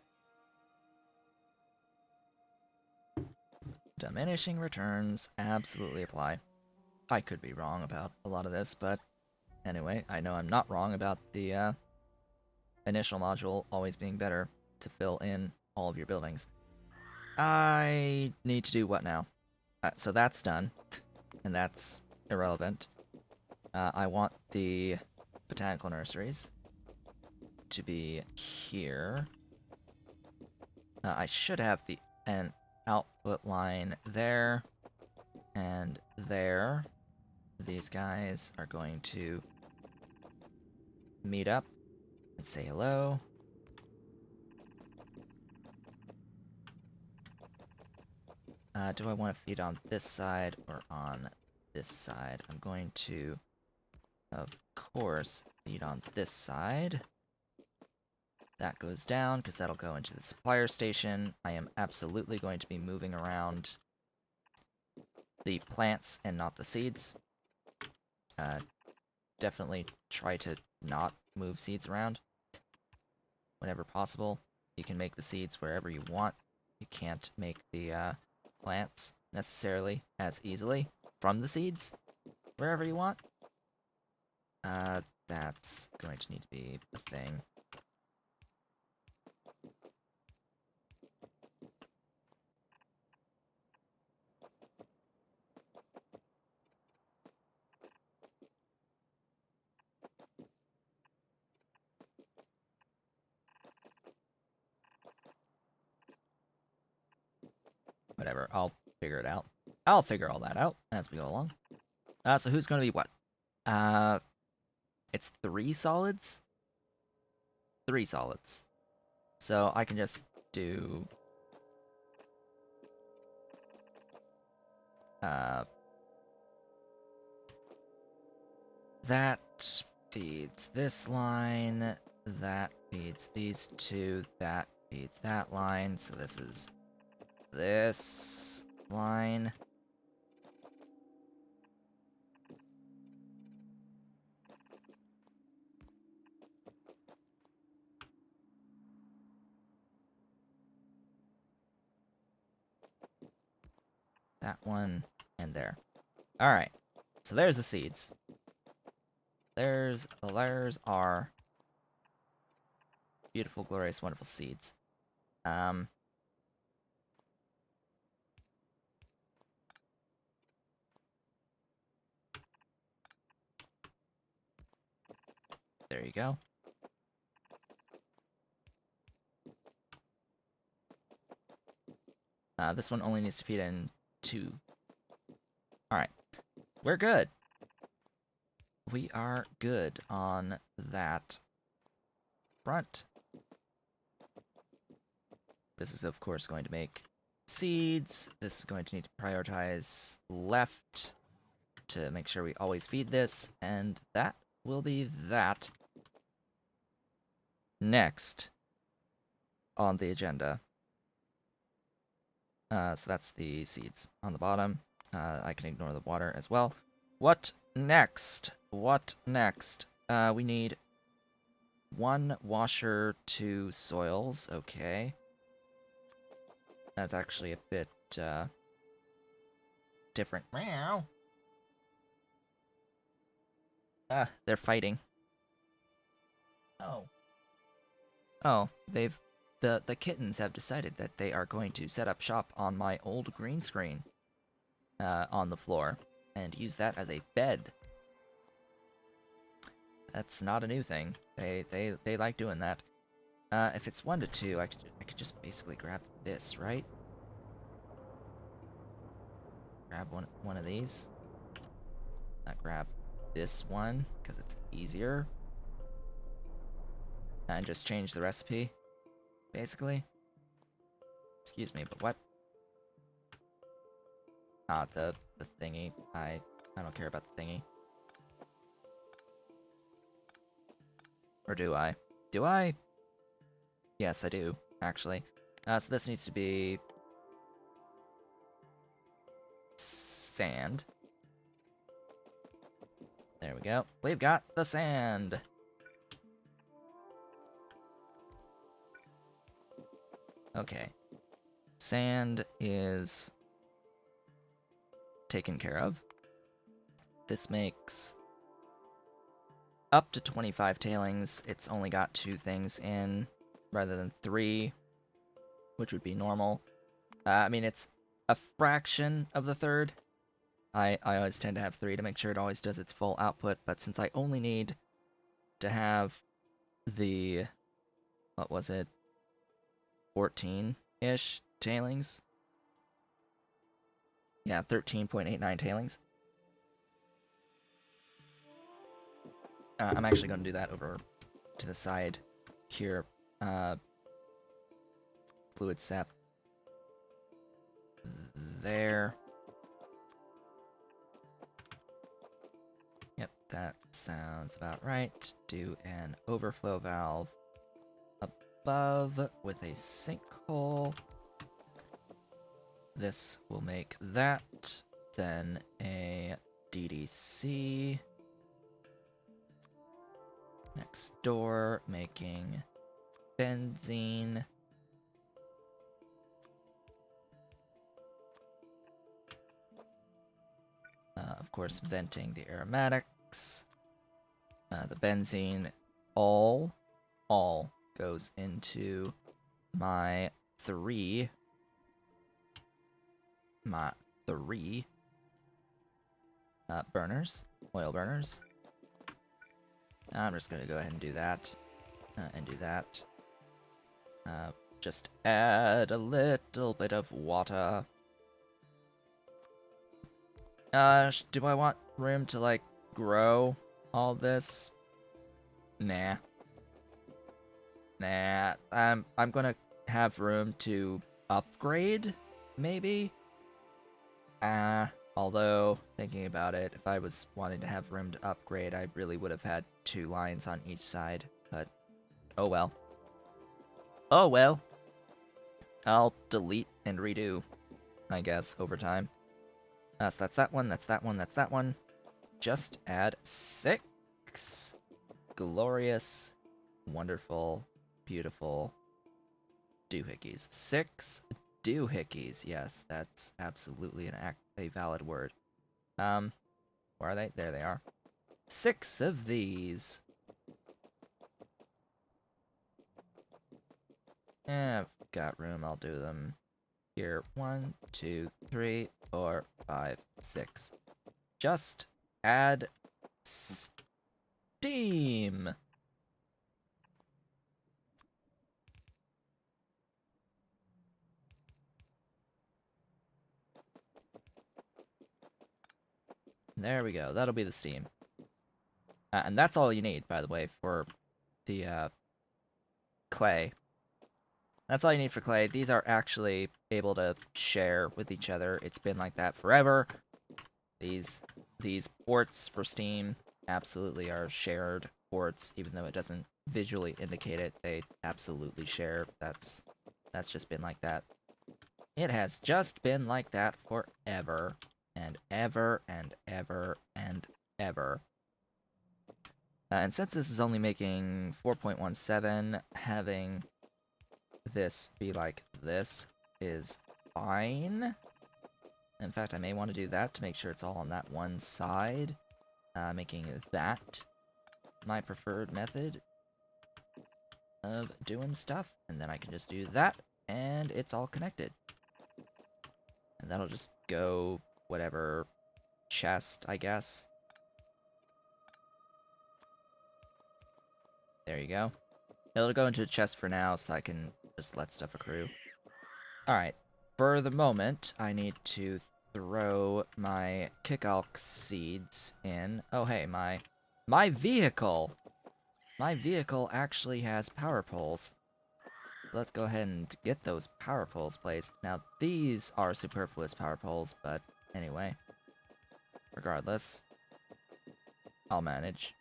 S1: Diminishing returns absolutely apply. I could be wrong about a lot of this, but anyway, I know I'm not wrong about the initial module always being better to fill in all of your buildings. I need to do what now? So that's done, and that's irrelevant. I want the botanical nurseries to be here. I should have an output line there and there. These guys are going to meet up and say hello. Do I want to feed on this side or on this side? I'm going to, of course, feed on this side. That goes down, because that'll go into the supplier station. I am absolutely going to be moving around the plants and not the seeds. Definitely try to not move seeds around whenever possible. You can make the seeds wherever you want. You can't make the plants necessarily as easily from the seeds wherever you want. That's going to need to be a thing. Whatever, I'll figure it out. I'll figure all that out as we go along. So who's going to be what? It's 3 solids? 3 solids. So I can just do... That feeds this line. That feeds these two. That feeds that line. So this is this line. That one and there. Alright. So there's the seeds. There's our beautiful, glorious, wonderful seeds. There you go. This one only needs to feed in 2. Alright. We're good. We are good on that front. This is, of course, going to make seeds. This is going to need to prioritize left to make sure we always feed this, and that will be that. Next on the agenda. So that's the seeds on the bottom. I can ignore the water as well. What next? What next? We need 1 washer, 2 soils. Okay. That's actually a bit different. Meow. They're fighting. Oh. Oh, the kittens have decided that they are going to set up shop on my old green screen on the floor and use that as a bed. That's not a new thing. They like doing that. If it's 1 to 2, I could just basically grab this, right? Grab one of these. Grab this one because it's easier. And just change the recipe, basically. Excuse me, but what? Ah, the thingy. I don't care about the thingy. Or do I? Do I? Yes, I do, actually. So this needs to be sand. There we go. We've got the sand. Okay. Sand is taken care of. This makes up to 25 tailings. It's only got 2 things in rather than 3, which would be normal. I mean, it's a fraction of the third. I always tend to have 3 to make sure it always does its full output, but since I only need to have the, what was it, 14-ish tailings? Yeah, 13.89 tailings. I'm actually going to do that over to the side here. Fluid sap. There. Yep, that sounds about right. Do an overflow valve above with a sinkhole. This will make that. Then a DDC. Next door, making benzene. Of course, venting the aromatics. The benzene all goes into my three burners, oil burners. I'm just gonna go ahead and do that, and do that. Just add a little bit of water. Do I want room to, like, grow all this? Nah. Nah, I'm gonna have room to upgrade, maybe? Although, thinking about it, if I was wanting to have room to upgrade, I really would have had 2 lines on each side. But, oh well. Oh well. I'll delete and redo, I guess, over time. So that's that one, that's that one, that's that one. Just add 6 glorious, wonderful, beautiful doohickeys. 6 doohickeys. Yes, that's absolutely a valid word. Where are they? There they are. 6 of these. I've got room. I'll do them here. 1, 2, 3, 4, 5, 6. Just add steam. There we go. That'll be the steam. And that's all you need, by the way, for the clay. That's all you need for clay. These are actually able to share with each other. It's been like that forever. These ports for steam absolutely are shared ports, even though it doesn't visually indicate it. They absolutely share. That's just been like that. It has just been like that forever and ever and ever and ever. And since this is only making 4.17, having this be like this is fine. In fact, I may want to do that to make sure it's all on that one side, making that my preferred method of doing stuff, and then I can just do that, and it's all connected. And that'll just go whatever chest, I guess. There you go. It'll go into a chest for now, so I can just let stuff accrue. Alright, for the moment, I need to throw my Kicalk seeds in. Oh, hey, my vehicle! My vehicle actually has power poles. Let's go ahead and get those power poles placed. Now, these are superfluous power poles, but anyway. Regardless, I'll manage.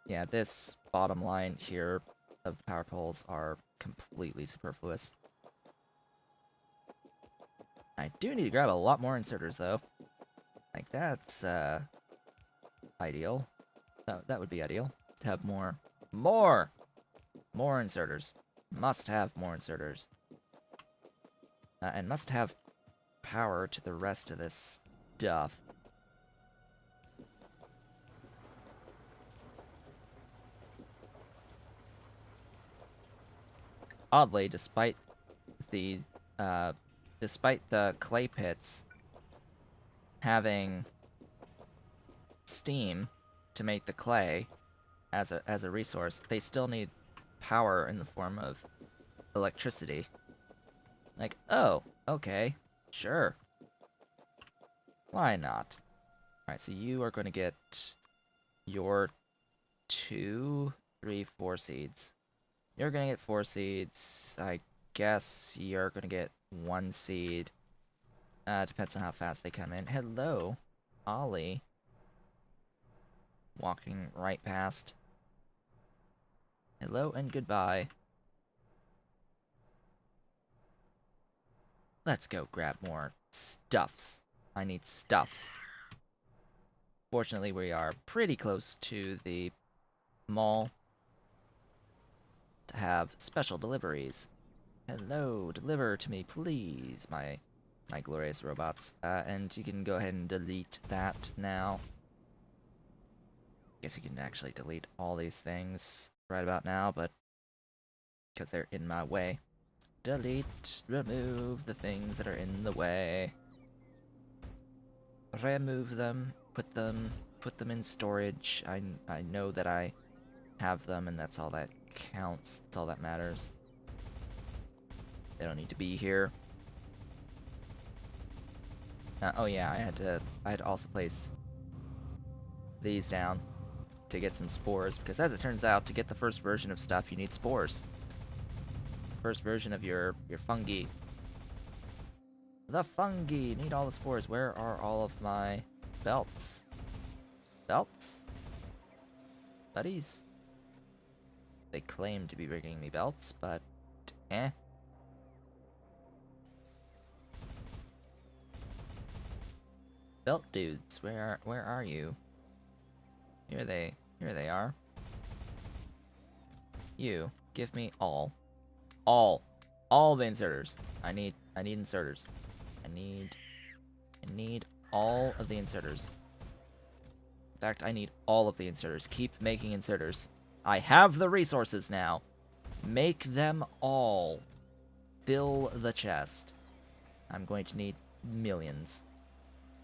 S1: Yeah, this bottom line here of power poles are completely superfluous. I do need to grab a lot more inserters, though. Like, that's, ideal. That would be ideal. To have more inserters. Must have more inserters. And must have power to the rest of this stuff. Oddly, despite the clay pits having steam to make the clay as a resource, they still need power in the form of electricity. Like, oh, okay, sure. Why not? Alright, so you are going to get your 2, 3, 4 seeds. You're going to get 4 seeds. I guess you're going to get 1 seed. Depends on how fast they come in. Hello, Ollie. Walking right past. Hello and goodbye. Let's go grab more stuffs. I need stuffs. Fortunately, we are pretty close to the mall to have special deliveries. Hello, deliver to me, please, my glorious robots. And you can go ahead and delete that now. Guess you can actually delete all these things right about now, but because they're in my way. Delete, remove the things that are in the way. Remove them, put them in storage. I know that I have them, and that's all that counts. That's all that matters. They don't need to be here. Oh yeah, I had to also place these down to get some spores, because as it turns out, to get the first version of stuff, you need spores. First version of your fungi The fungi! Need all the spores. Where are all of my belts? Belts? Buddies? They claim to be bringing me belts, but eh. Belt dudes, where are you? Here they are. You, give me all the inserters. I need inserters. I need all of the inserters. In fact, I need all of the inserters. Keep making inserters. I have the resources now. Make them all. Fill the chest. I'm going to need millions.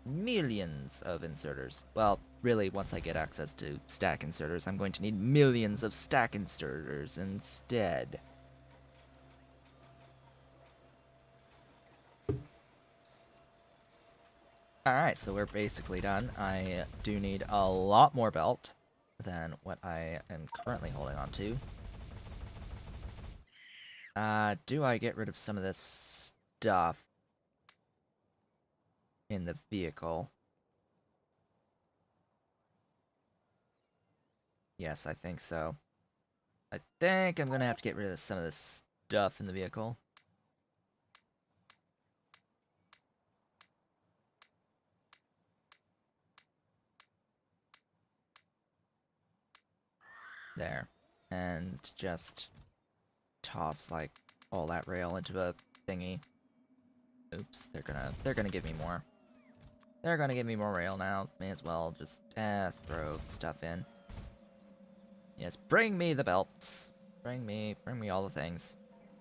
S1: Millions of inserters. Well, really, once I get access to stack inserters, I'm going to need millions of stack inserters instead. Alright, so we're basically done. I do need a lot more belt than what I am currently holding on to. Do I get rid of some of this stuff in the vehicle? Yes, I think so. I think I'm gonna have to get rid of some of this stuff in the vehicle. There. And just toss, like, all that rail into a thingy. Oops, they're gonna give me more. They're gonna give me more rail now. May as well just, throw stuff in. Yes, bring me the belts. Bring me all the things.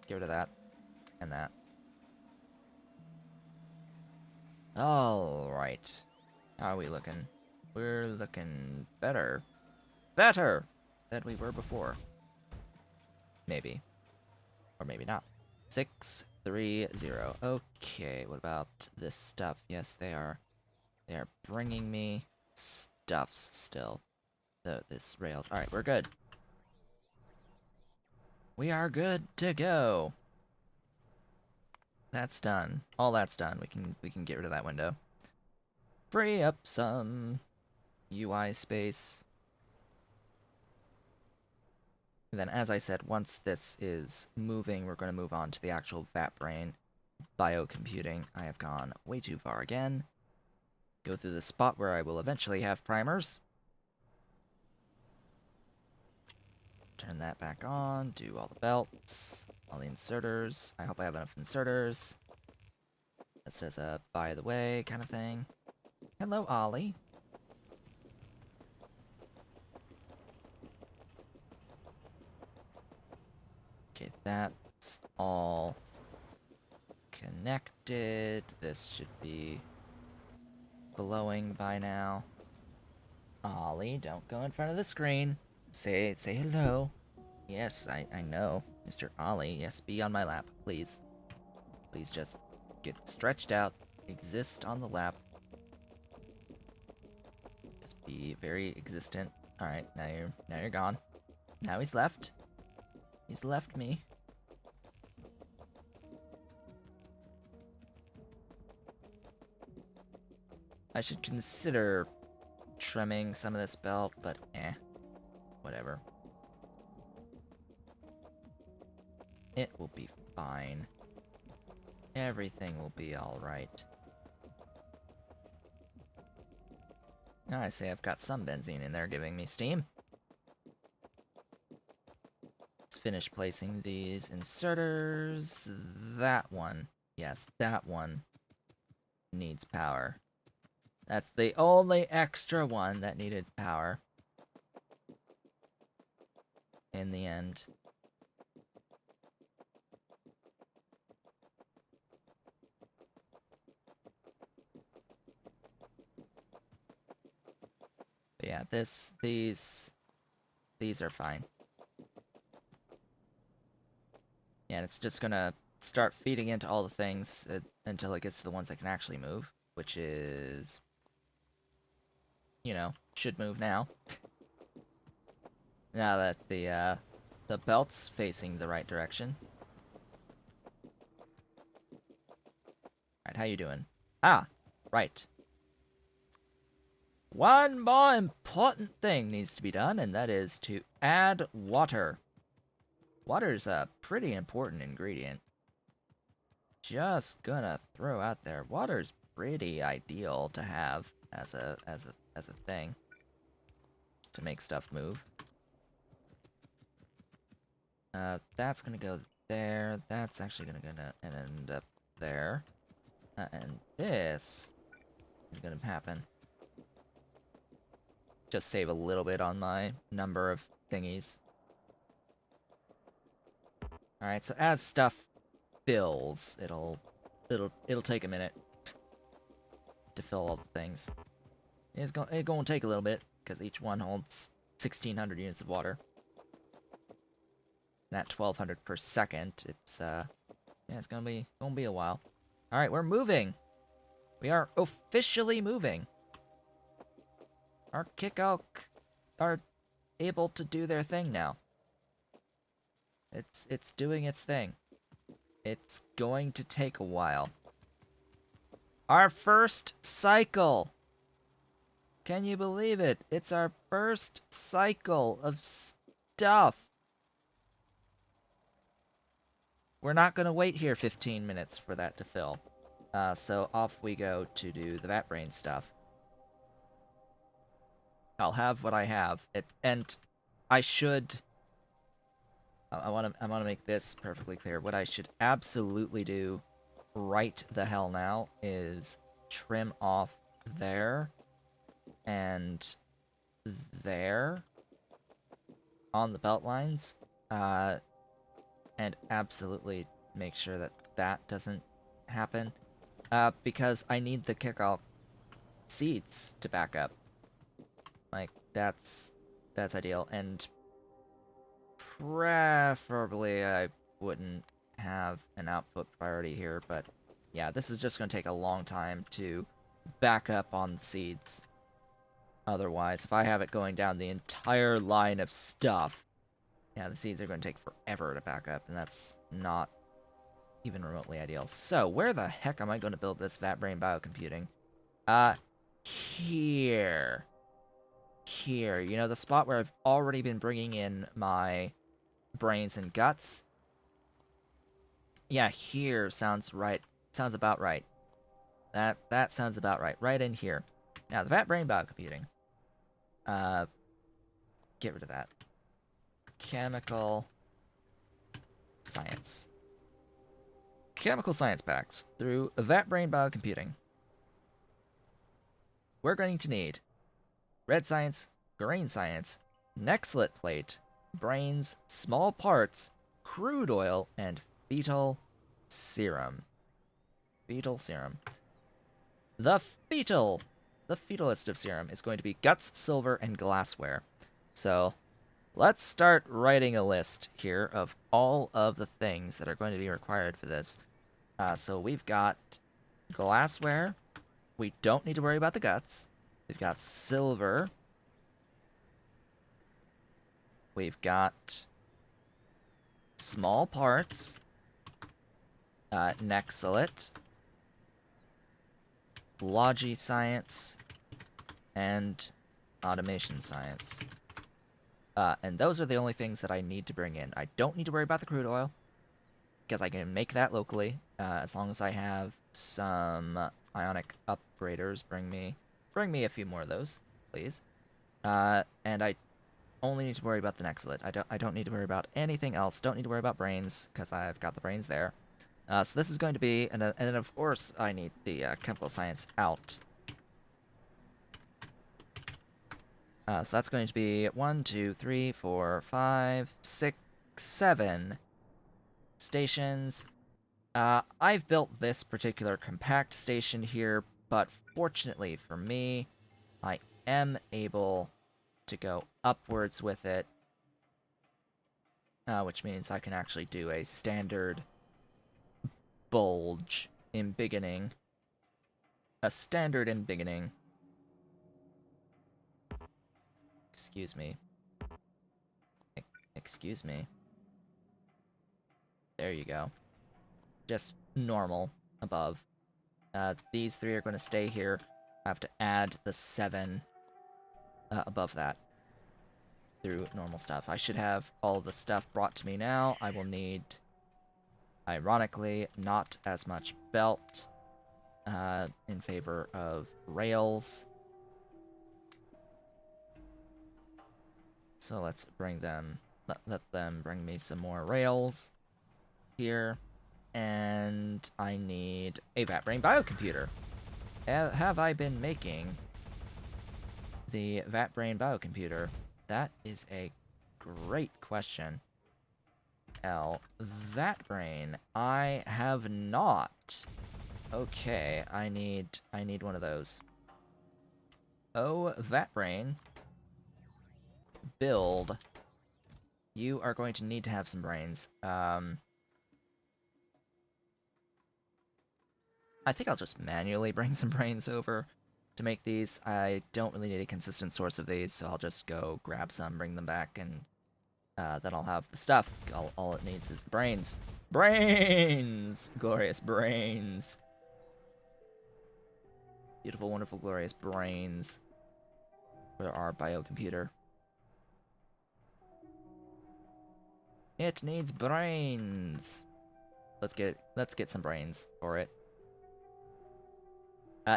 S1: Get rid of that. And that. Alright. How are we looking? We're looking better. Better than we were before. Maybe. Or maybe not. 630. Okay, what about this stuff? Yes, they are bringing me stuffs still. This rails. Alright, we're good. We are good to go. That's done. All that's done. We can get rid of that window. Free up some UI space. And then, as I said, once this is moving, we're going to move on to the actual vatbrain biocomputing. I have gone way too far again. Go through the spot where I will eventually have primers. Turn that back on. Do all the belts. All the inserters. I hope I have enough inserters. That says a by the way kind of thing. Hello, Ollie. Okay, that's all connected. This should be glowing by now. Ollie, don't go in front of the screen. Say hello. Yes, I know. Mr. Ollie, yes, be on my lap, please. Please just get stretched out, exist on the lap. Just be very existent. Alright, now you're gone. Now he's left. He's left me. I should consider trimming some of this belt, but whatever. It will be fine. Everything will be alright. Now I say I've got some benzene in there giving me steam. Let's finish placing these inserters. That one. Yes, that one needs power. That's the only extra one that needed power. In the end. But yeah, these are fine. Yeah, and it's just gonna start feeding into all the things until it gets to the ones that can actually move, which is, you know, should move now. Now that the belt's facing the right direction. Alright, how you doing? Ah, right. One more important thing needs to be done, and that is to add water. Water's a pretty important ingredient. Just gonna throw out there. Water's pretty ideal to have as a thing to make stuff move. That's gonna go there. That's actually gonna end up there. And this is gonna happen. Just save a little bit on my number of thingies. Alright, so as stuff fills, it'll take a minute to fill all the things. It's gonna take a little bit, because each one holds 1,600 units of water. That 1,200 per second, yeah, it's gonna be a while. Alright, we're moving! We are officially moving! Our Kicalk are able to do their thing now. It's doing its thing. It's going to take a while. Our first cycle! Can you believe it? It's our first cycle of stuff! We're not gonna wait here 15 minutes for that to fill. So off we go to do the vatbrain stuff. I'll have what I have. And I should... I want to make this perfectly clear. What I should absolutely do right the hell now is trim off there and there on the belt lines, and absolutely make sure that that doesn't happen, because I need the Kicalk seeds to back up. Like, that's ideal, and preferably I wouldn't have an output priority here, but yeah, this is just going to take a long time to back up on the seeds. Otherwise, if I have it going down the entire line of stuff, yeah, the seeds are going to take forever to back up, and that's not even remotely ideal. So, where the heck am I going to build this vatbrain biocomputing? Here. Here. You know, the spot where I've already been bringing in my brains and guts? Yeah, here sounds right. Sounds about right. That sounds about right. Right in here. Now, the vatbrain biocomputing. Get rid of that. Chemical science. Chemical science packs through vatbrain biocomputing. We're going to need red science, green science, nexlet plate, brains, small parts, crude oil, and fetal serum. Fetal serum. The fetalist of serum is going to be guts, silver, and glassware. So, let's start writing a list here of all of the things that are going to be required for this. So we've got glassware. We don't need to worry about the guts. We've got silver. We've got small parts. Nexlet. Logi science. And automation science. And those are the only things that I need to bring in. I don't need to worry about the crude oil, because I can make that locally, as long as I have some ionic upgraders. Bring me a few more of those, please. And I only need to worry about the nexlet. I don't need to worry about anything else. Don't need to worry about brains, because I've got the brains there. So this is going to be, and then of course I need the chemical science out. So that's going to be 1, 2, 3, 4, 5, 6, 7 stations. I've built this particular compact station here, but fortunately for me, I am able to go upwards with it, which means I can actually do a standard bulge in beginning. A standard in beginning. Excuse me. Excuse me. There you go. Just normal above. These 3 are going to stay here. I have to add the 7 above that through normal stuff. I should have all the stuff brought to me now. I will need, ironically, not as much belt in favor of rails. So let's bring them, let them bring me some more rails here. And I need a vatbrain biocomputer. Have I been making the vatbrain biocomputer? That is a great question. Vatbrain. I have not. Okay, I need one of those. Oh, vatbrain. Build. You are going to need to have some brains. I think I'll just manually bring some brains over to make these. I don't really need a consistent source of these, so I'll just go grab some, bring them back, and then I'll have the stuff. All it needs is the brains. Brains! Glorious brains. Beautiful, wonderful, glorious brains for our biocomputer. It needs brains. Let's get some brains for it.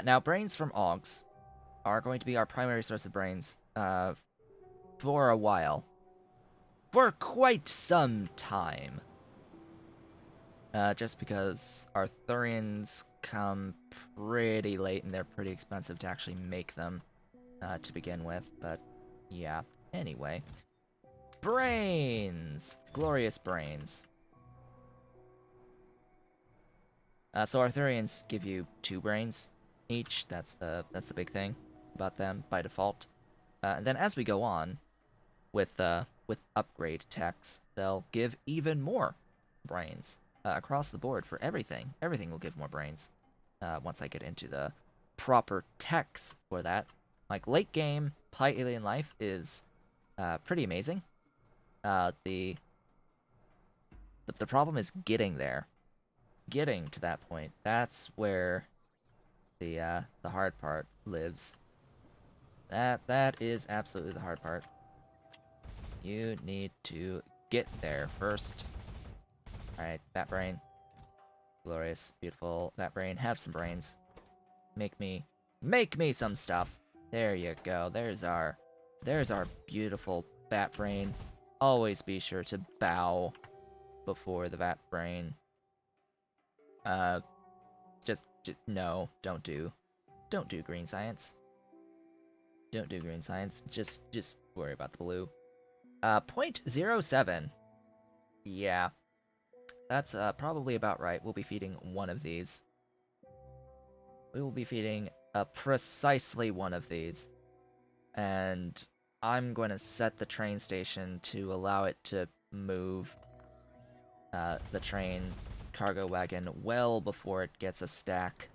S1: Now, brains from Augs are going to be our primary source of brains for a while. For quite some time. Just because Arthurians come pretty late and they're pretty expensive to actually make them to begin with. But yeah, anyway. Brains! Glorious brains. So Arthurians give you 2 brains each. That's the big thing about them by default. And then as we go on with upgrade techs, they'll give even more brains across the board for everything. Everything will give more brains once I get into the proper techs for that. Like late game, Pi Alien Life is pretty amazing. The problem is getting there. Getting to that point. That's where the hard part lives. That is absolutely the hard part. You need to get there first. Alright, vatbrain. Glorious, beautiful vatbrain. Have some brains. Make me some stuff. There you go. There's our beautiful vatbrain. Always be sure to bow before the vatbrain. Just no, don't do green science. Don't do green science. Just worry about the blue. 0.07. Yeah. That's probably about right. We'll be feeding one of these. We will be feeding precisely one of these. And I'm going to set the train station to allow it to move the train cargo wagon well before it gets a stack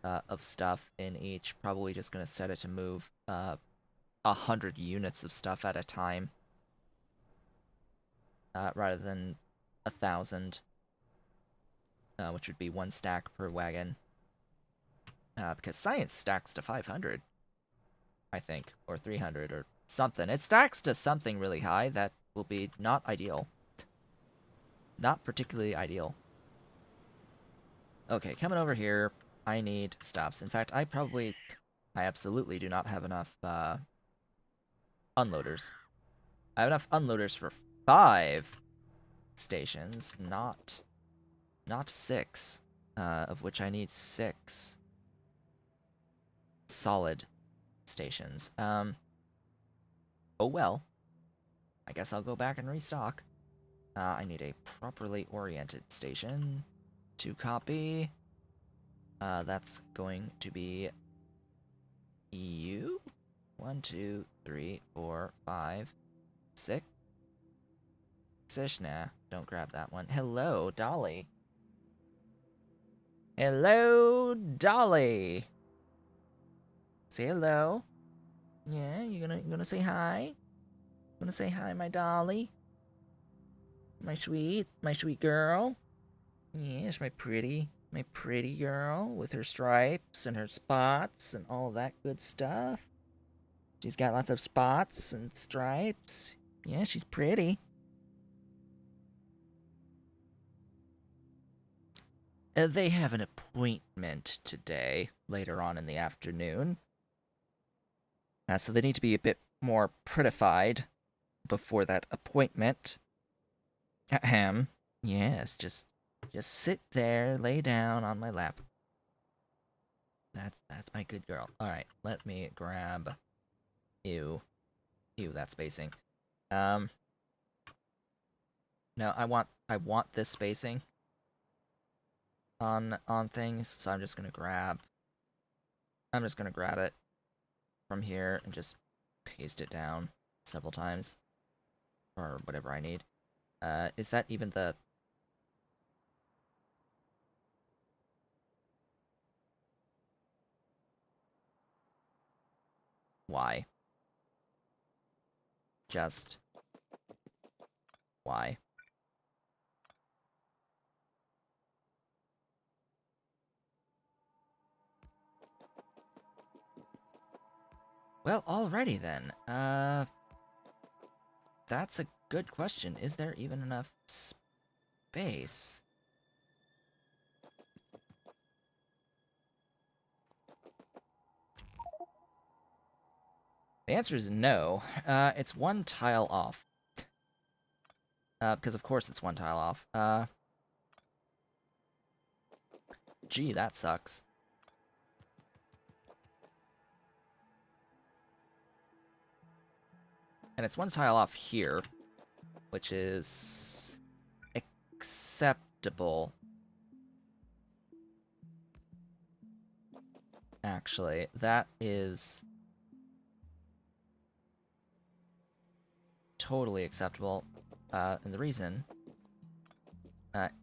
S1: of stuff in each. Probably just going to set it to move 100 units of stuff at a time rather than 1,000, which would be 1 stack per wagon. Because science stacks to 500, I think, or 300 or something. It stacks to something really high that will be not ideal. Not particularly ideal. Okay, coming over here, I need stops. In fact, I absolutely do not have enough unloaders. I have enough unloaders for 5 stations, not 6, of which I need 6 solid stations. Oh well. I guess I'll go back and restock. I need a properly oriented station to copy. That's going to be you. 1, 2, 3, 4, 5, 6. Nah, don't grab that one. Hello, Dolly. Hello, Dolly. Say hello. Yeah, you gonna say hi? Gonna say hi, my Dolly? My sweet girl? Yes, my pretty. My pretty girl with her stripes and her spots and all of that good stuff. She's got lots of spots and stripes. Yeah, she's pretty. They have an appointment today, later on in the afternoon. So they need to be a bit more prettified before that appointment. Ahem. Yes, just sit there, lay down on my lap. That's my good girl. All right, let me grab. Ew, that spacing. Um, no, I want this spacing on things, so I'm just gonna grab. I'm just gonna grab it from here and just paste it down several times, or whatever I need. Is that even the... Why? Just why? Well, alrighty then. That's a good question. Is there even enough space? The answer is no. It's one tile off. Because of course it's one tile off. Gee, that sucks. And it's one tile off here, which is acceptable. Actually, that is totally acceptable. And the reason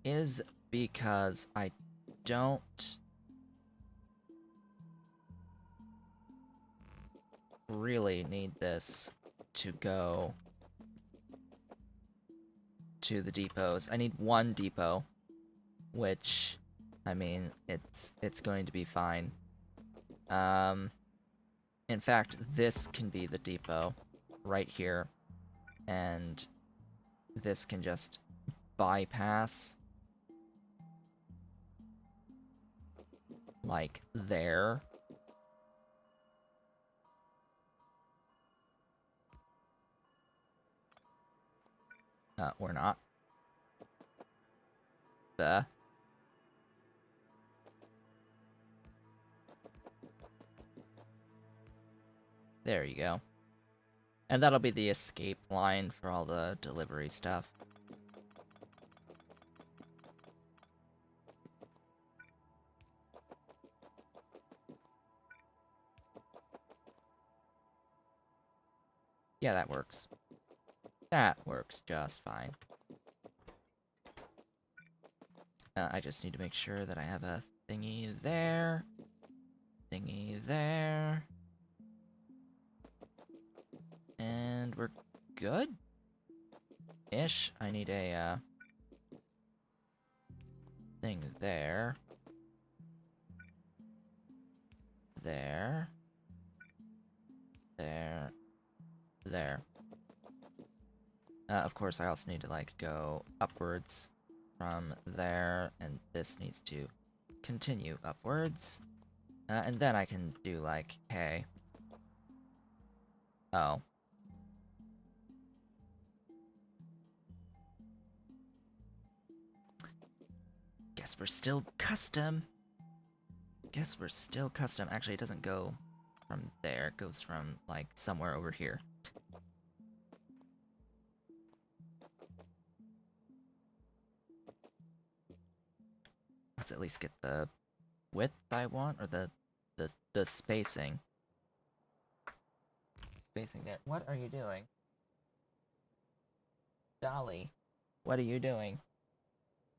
S1: is because I don't really need this to go to the depots. I need one depot, which, I mean, it's going to be fine. In fact, this can be the depot right here, and this can just bypass like there. Or not. There you go. And that'll be the escape line for all the delivery stuff. Yeah, that works. That works just fine. I just need to make sure that I have a thingy there. Thingy there. And we're good? Ish. I need a, thing there. There. There. There. Of course, I also need to, like, go upwards from there, and this needs to continue upwards. And then I can do, like, hey. Oh. Guess we're still custom. Guess we're still custom. Actually, it doesn't go from there. It goes from, like, somewhere over here. Let's at least get the width I want, or the spacing. Spacing there. What are you doing? Dolly, what are you doing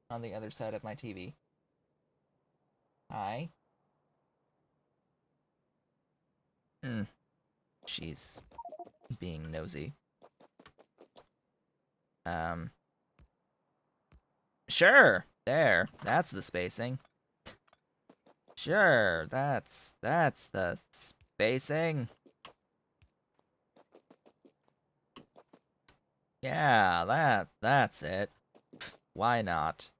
S1: on the other side of my TV? Hi? She's being nosy. Sure. There. That's the spacing. Sure, that's the spacing. Yeah, that's it. Why not?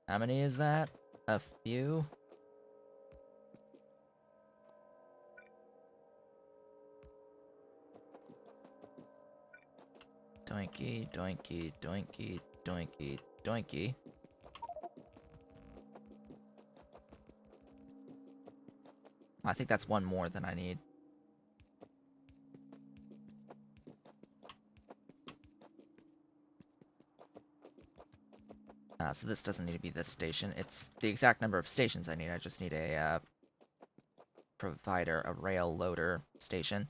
S1: How many is that? A few? Doinky, doinky, doinky, doinky, doinky. I think that's one more than I need. So this doesn't need to be this station. It's the exact number of stations I need. I just need a provider, a rail loader station.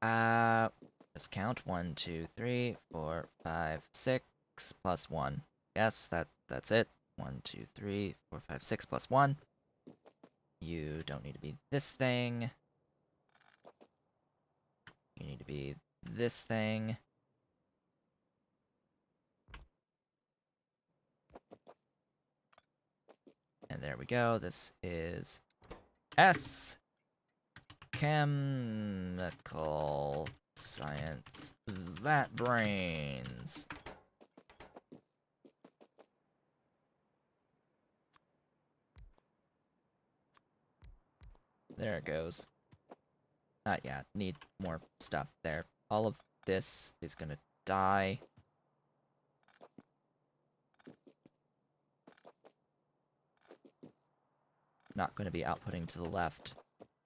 S1: Just count 1, 2, 3, 4, 5, 6 plus 1. Yes, that's it. 1, 2, 3, 4, 5, 6 plus 1. You don't need to be this thing. You need to be this thing. And there we go. This is S. Chemical science. Vatbrains. There it goes. Yeah, need more stuff there. All of this is gonna die. Not gonna be outputting to the left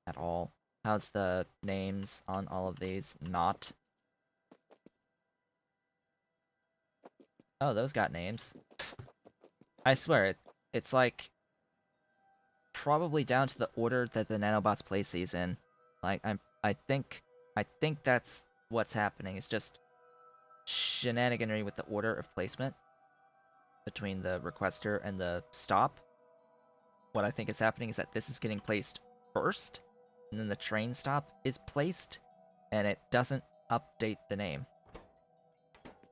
S1: at all. How's the names on all of these? Not. Oh, those got names. I swear, it's like probably down to the order that the nanobots place these in. Like I think that's what's happening. It's just shenaniganery with the order of placement between the requester and the stop. What I think is happening is that this is getting placed first, and then the train stop is placed, and it doesn't update the name.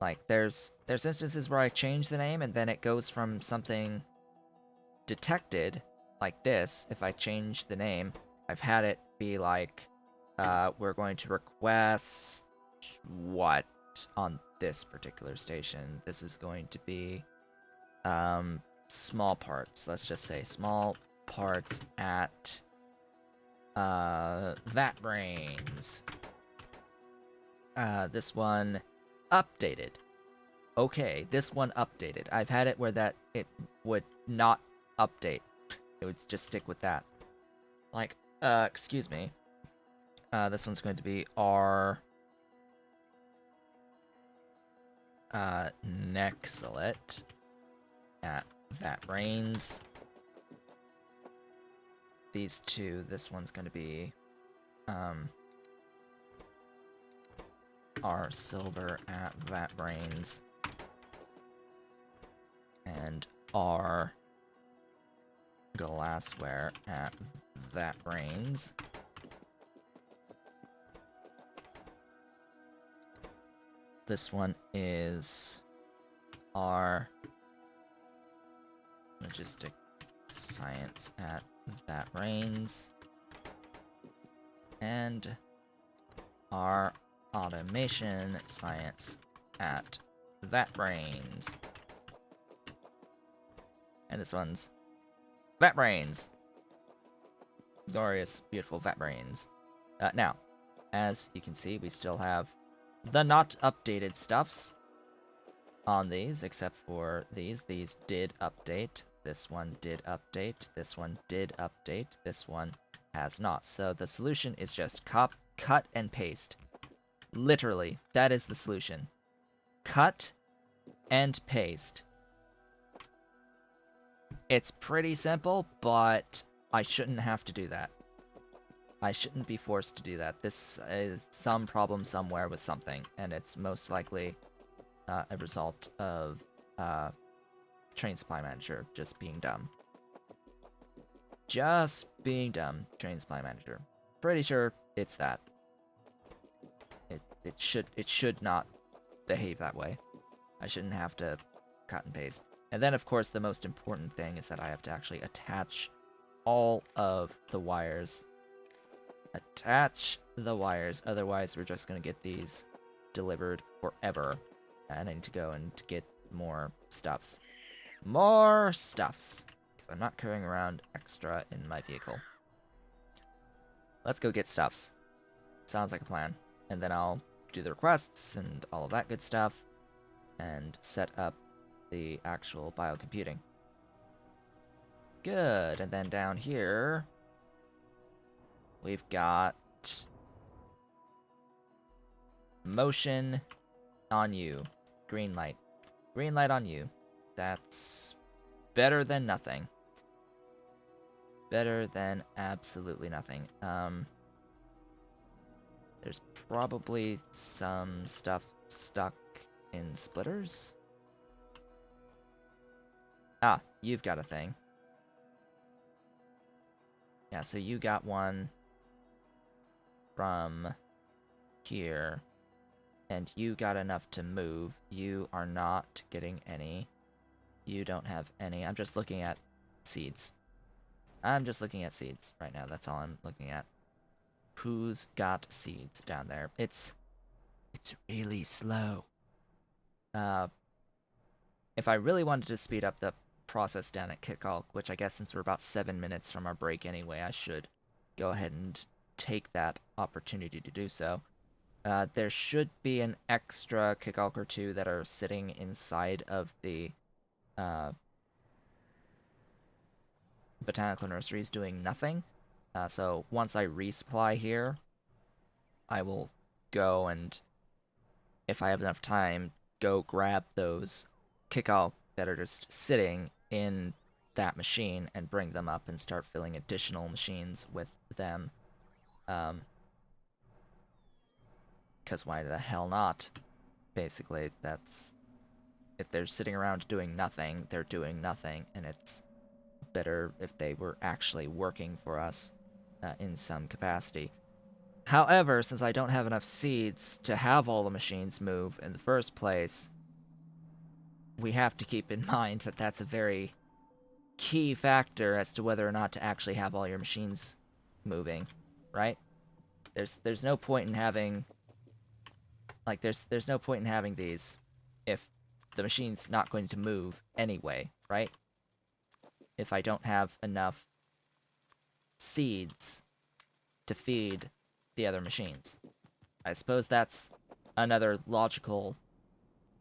S1: Like there's instances where I change the name and then it goes from something detected like this. If I change the name, I've had it be like, we're going to request what on this particular station. This is going to be small parts. Let's just say small parts at vatbrains. This one updated. Okay, this one updated. I've had it where that it would not update. It would just stick with that. Like, excuse me. This one's going to be R Nexalet at vatbrains. These two, this one's going to be R silver at vatbrains. And R glassware at vatbrains. This one is R logistic science at vatbrains. And R automation science at vatbrains. And this one's vatbrains. Glorious, beautiful vatbrains. Now, as you can see, we still have the not updated stuffs on these, except for these. These did update. This one did update. This one did update. This one has not. So the solution is just cut and paste. Literally, that is the solution. Cut and paste. It's pretty simple, but I shouldn't have to do that. I shouldn't be forced to do that. This is some problem somewhere with something, and it's most likely a result of Train Supply Manager just being dumb. Just being dumb, Train Supply Manager. Pretty sure it's that. it should not behave that way. I shouldn't have to cut and paste. And then, of course, the most important thing is that I have to actually attach all of the wires. Attach the wires, otherwise we're just going to get these delivered forever. And I need to go and get more stuffs. More stuffs! Because I'm not carrying around extra in my vehicle. Let's go get stuffs. Sounds like a plan. And then I'll do the requests and all of that good stuff. And set up the actual biocomputing. Good. And then down here, we've got motion on you. Green light. Green light on you. That's better than nothing. Better than absolutely nothing. There's probably some stuff stuck in splitters. Ah, you've got a thing. Yeah, so you got one from here, and you got enough to move. You are not getting any. You don't have any. I'm just looking at seeds. I'm just looking at seeds right now. That's all I'm looking at. Who's got seeds down there? It's really slow. If I really wanted to speed up the process down at Kicalk, which I guess since we're about 7 minutes from our break anyway, I should go ahead and take that opportunity to do so. There should be an extra Kicalk or two that are sitting inside of the botanical nurseries doing nothing. So once I resupply here, I will go and, if I have enough time, go grab those Kicalk that are just sitting in that machine and bring them up and start filling additional machines with them. Because why the hell not? Basically, that's... If they're sitting around doing nothing, they're doing nothing, and it's better if they were actually working for us in some capacity. However, since I don't have enough seeds to have all the machines move in the first place, we have to keep in mind that that's a very key factor as to whether or not to actually have all your machines moving, right? There's no point in having, like, there's no point in having these if the machine's not going to move anyway, right? If I don't have enough seeds to feed the other machines. I suppose that's another logical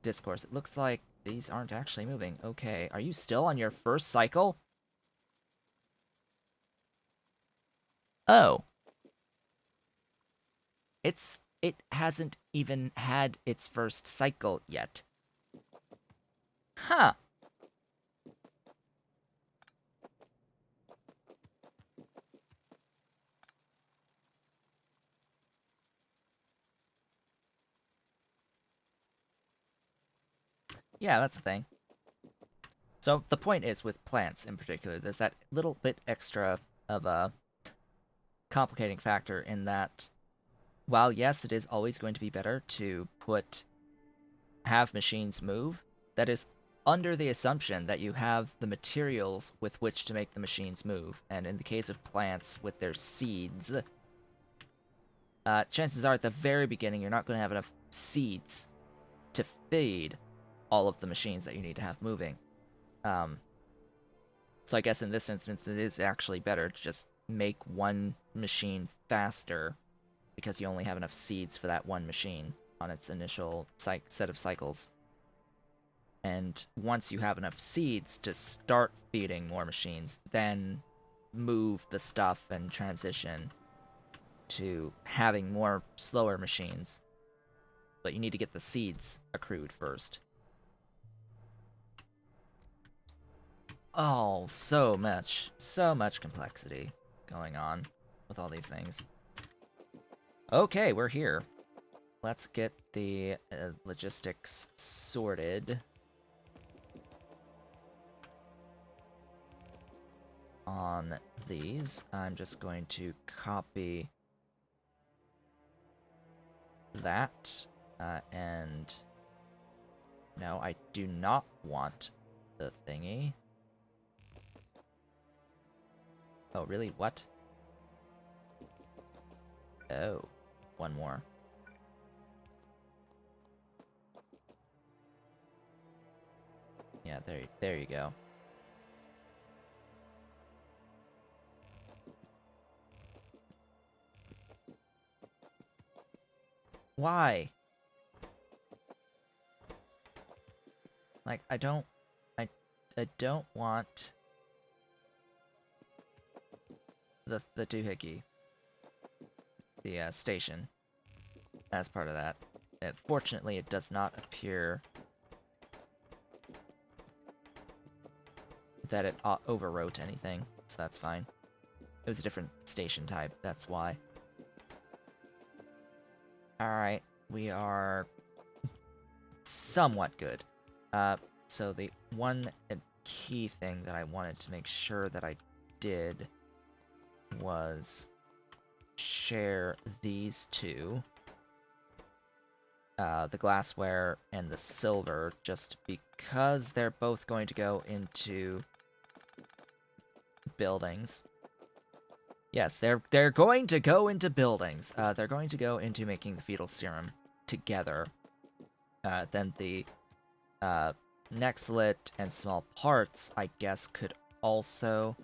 S1: discourse. It looks like these aren't actually moving. Okay, are you still on your first cycle? Oh. It hasn't even had its first cycle yet. Huh. Yeah, that's the thing. So the point is, with plants in particular, there's that little bit extra of a complicating factor in that while yes, it is always going to be better to have machines move, that is under the assumption that you have the materials with which to make the machines move. And in the case of plants with their seeds, chances are at the very beginning you're not going to have enough seeds to feed all of the machines that you need to have moving. So I guess in this instance it is actually better to just make one machine faster because you only have enough seeds for that one machine on its initial set of cycles. And once you have enough seeds to start feeding more machines, then move the stuff and transition to having more slower machines. But you need to get the seeds accrued first. Oh, so much complexity going on with all these things. Okay, we're here. Let's get the logistics sorted. On these, I'm just going to copy that. And no, I do not want the thingy. Oh, really? What? Oh, one more. Yeah, there you go. Why? Like, I don't want the doohickey, the station, as part of that. Fortunately, it does not appear that it overwrote anything, so that's fine. It was a different station type, that's why. Alright, we are somewhat good. So the one key thing that I wanted to make sure that I did was share these two. The glassware and the silver, just because they're both going to go into buildings. Yes, they're going to go into buildings. They're going to go into making the fetal serum together. Then the Nexlet and small parts, I guess, could also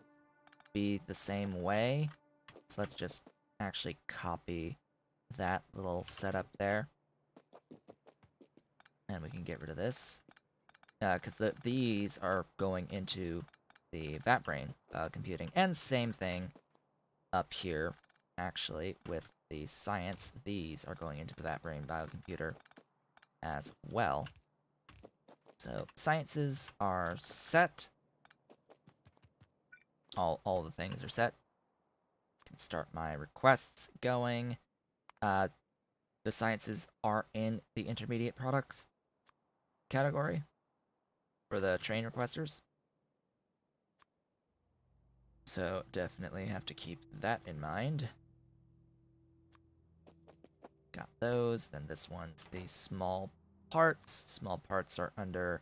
S1: be the same way. So let's just actually copy that little setup there. And we can get rid of this. Because these are going into the vatbrain computing. And same thing up here, actually, with the science. These are going into the vatbrain biocomputer as well. So sciences are set. All the things are set. Can start my requests going. The sciences are in the intermediate products category for the train requesters. So definitely have to keep that in mind. Got those. Then this one's the small parts. Small parts are under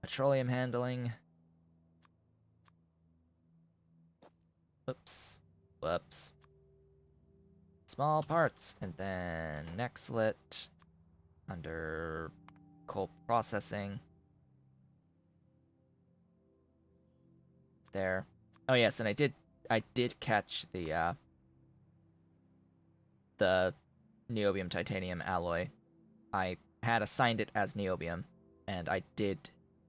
S1: petroleum handling. Oops. Whoops. Small parts. And then Nexlet under coal processing. There. Oh yes, and I did catch the niobium titanium alloy. I had assigned it as niobium, and I did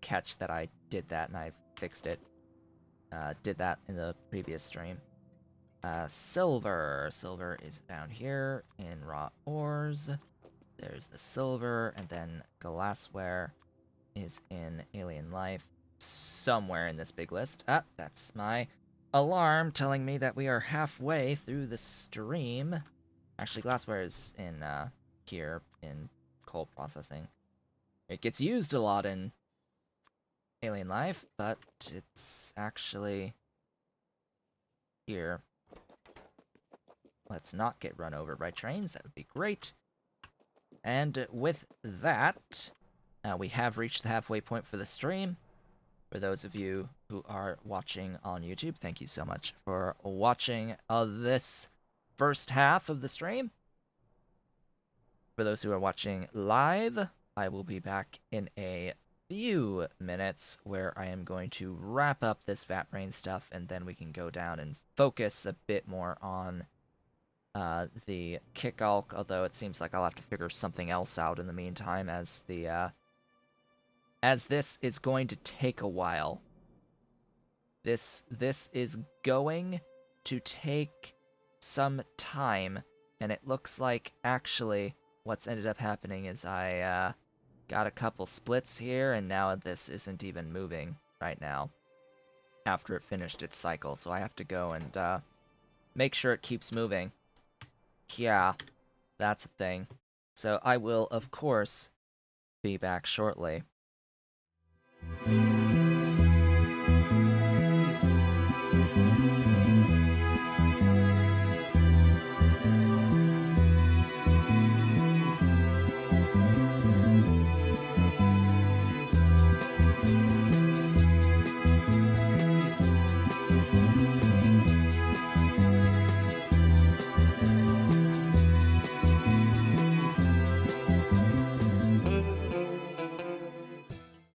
S1: catch that I did that, and I fixed it. Did that in the previous stream. Silver. Silver is down here in raw ores. There's the silver, and then glassware is in alien life somewhere in this big list. Ah, that's my alarm telling me that we are halfway through the stream. Actually, glassware is in here in coal processing. It gets used a lot in alien life, but it's actually here. Let's not get run over by trains. That would be great. And with that, we have reached the halfway point for the stream. For those of you who are watching on YouTube, thank you so much for watching this first half of the stream. For those who are watching live, I will be back in a few minutes where I am going to wrap up this vatbrain stuff, and then we can go down and focus a bit more on the Kicalk, although it seems like I'll have to figure something else out in the meantime, as this is going to take a while. This is going to take some time, and it looks like actually what's ended up happening is I got a couple splits here, and now this isn't even moving right now after it finished its cycle, so I have to go and make sure it keeps moving. Yeah, that's a thing. So I will, of course, be back shortly.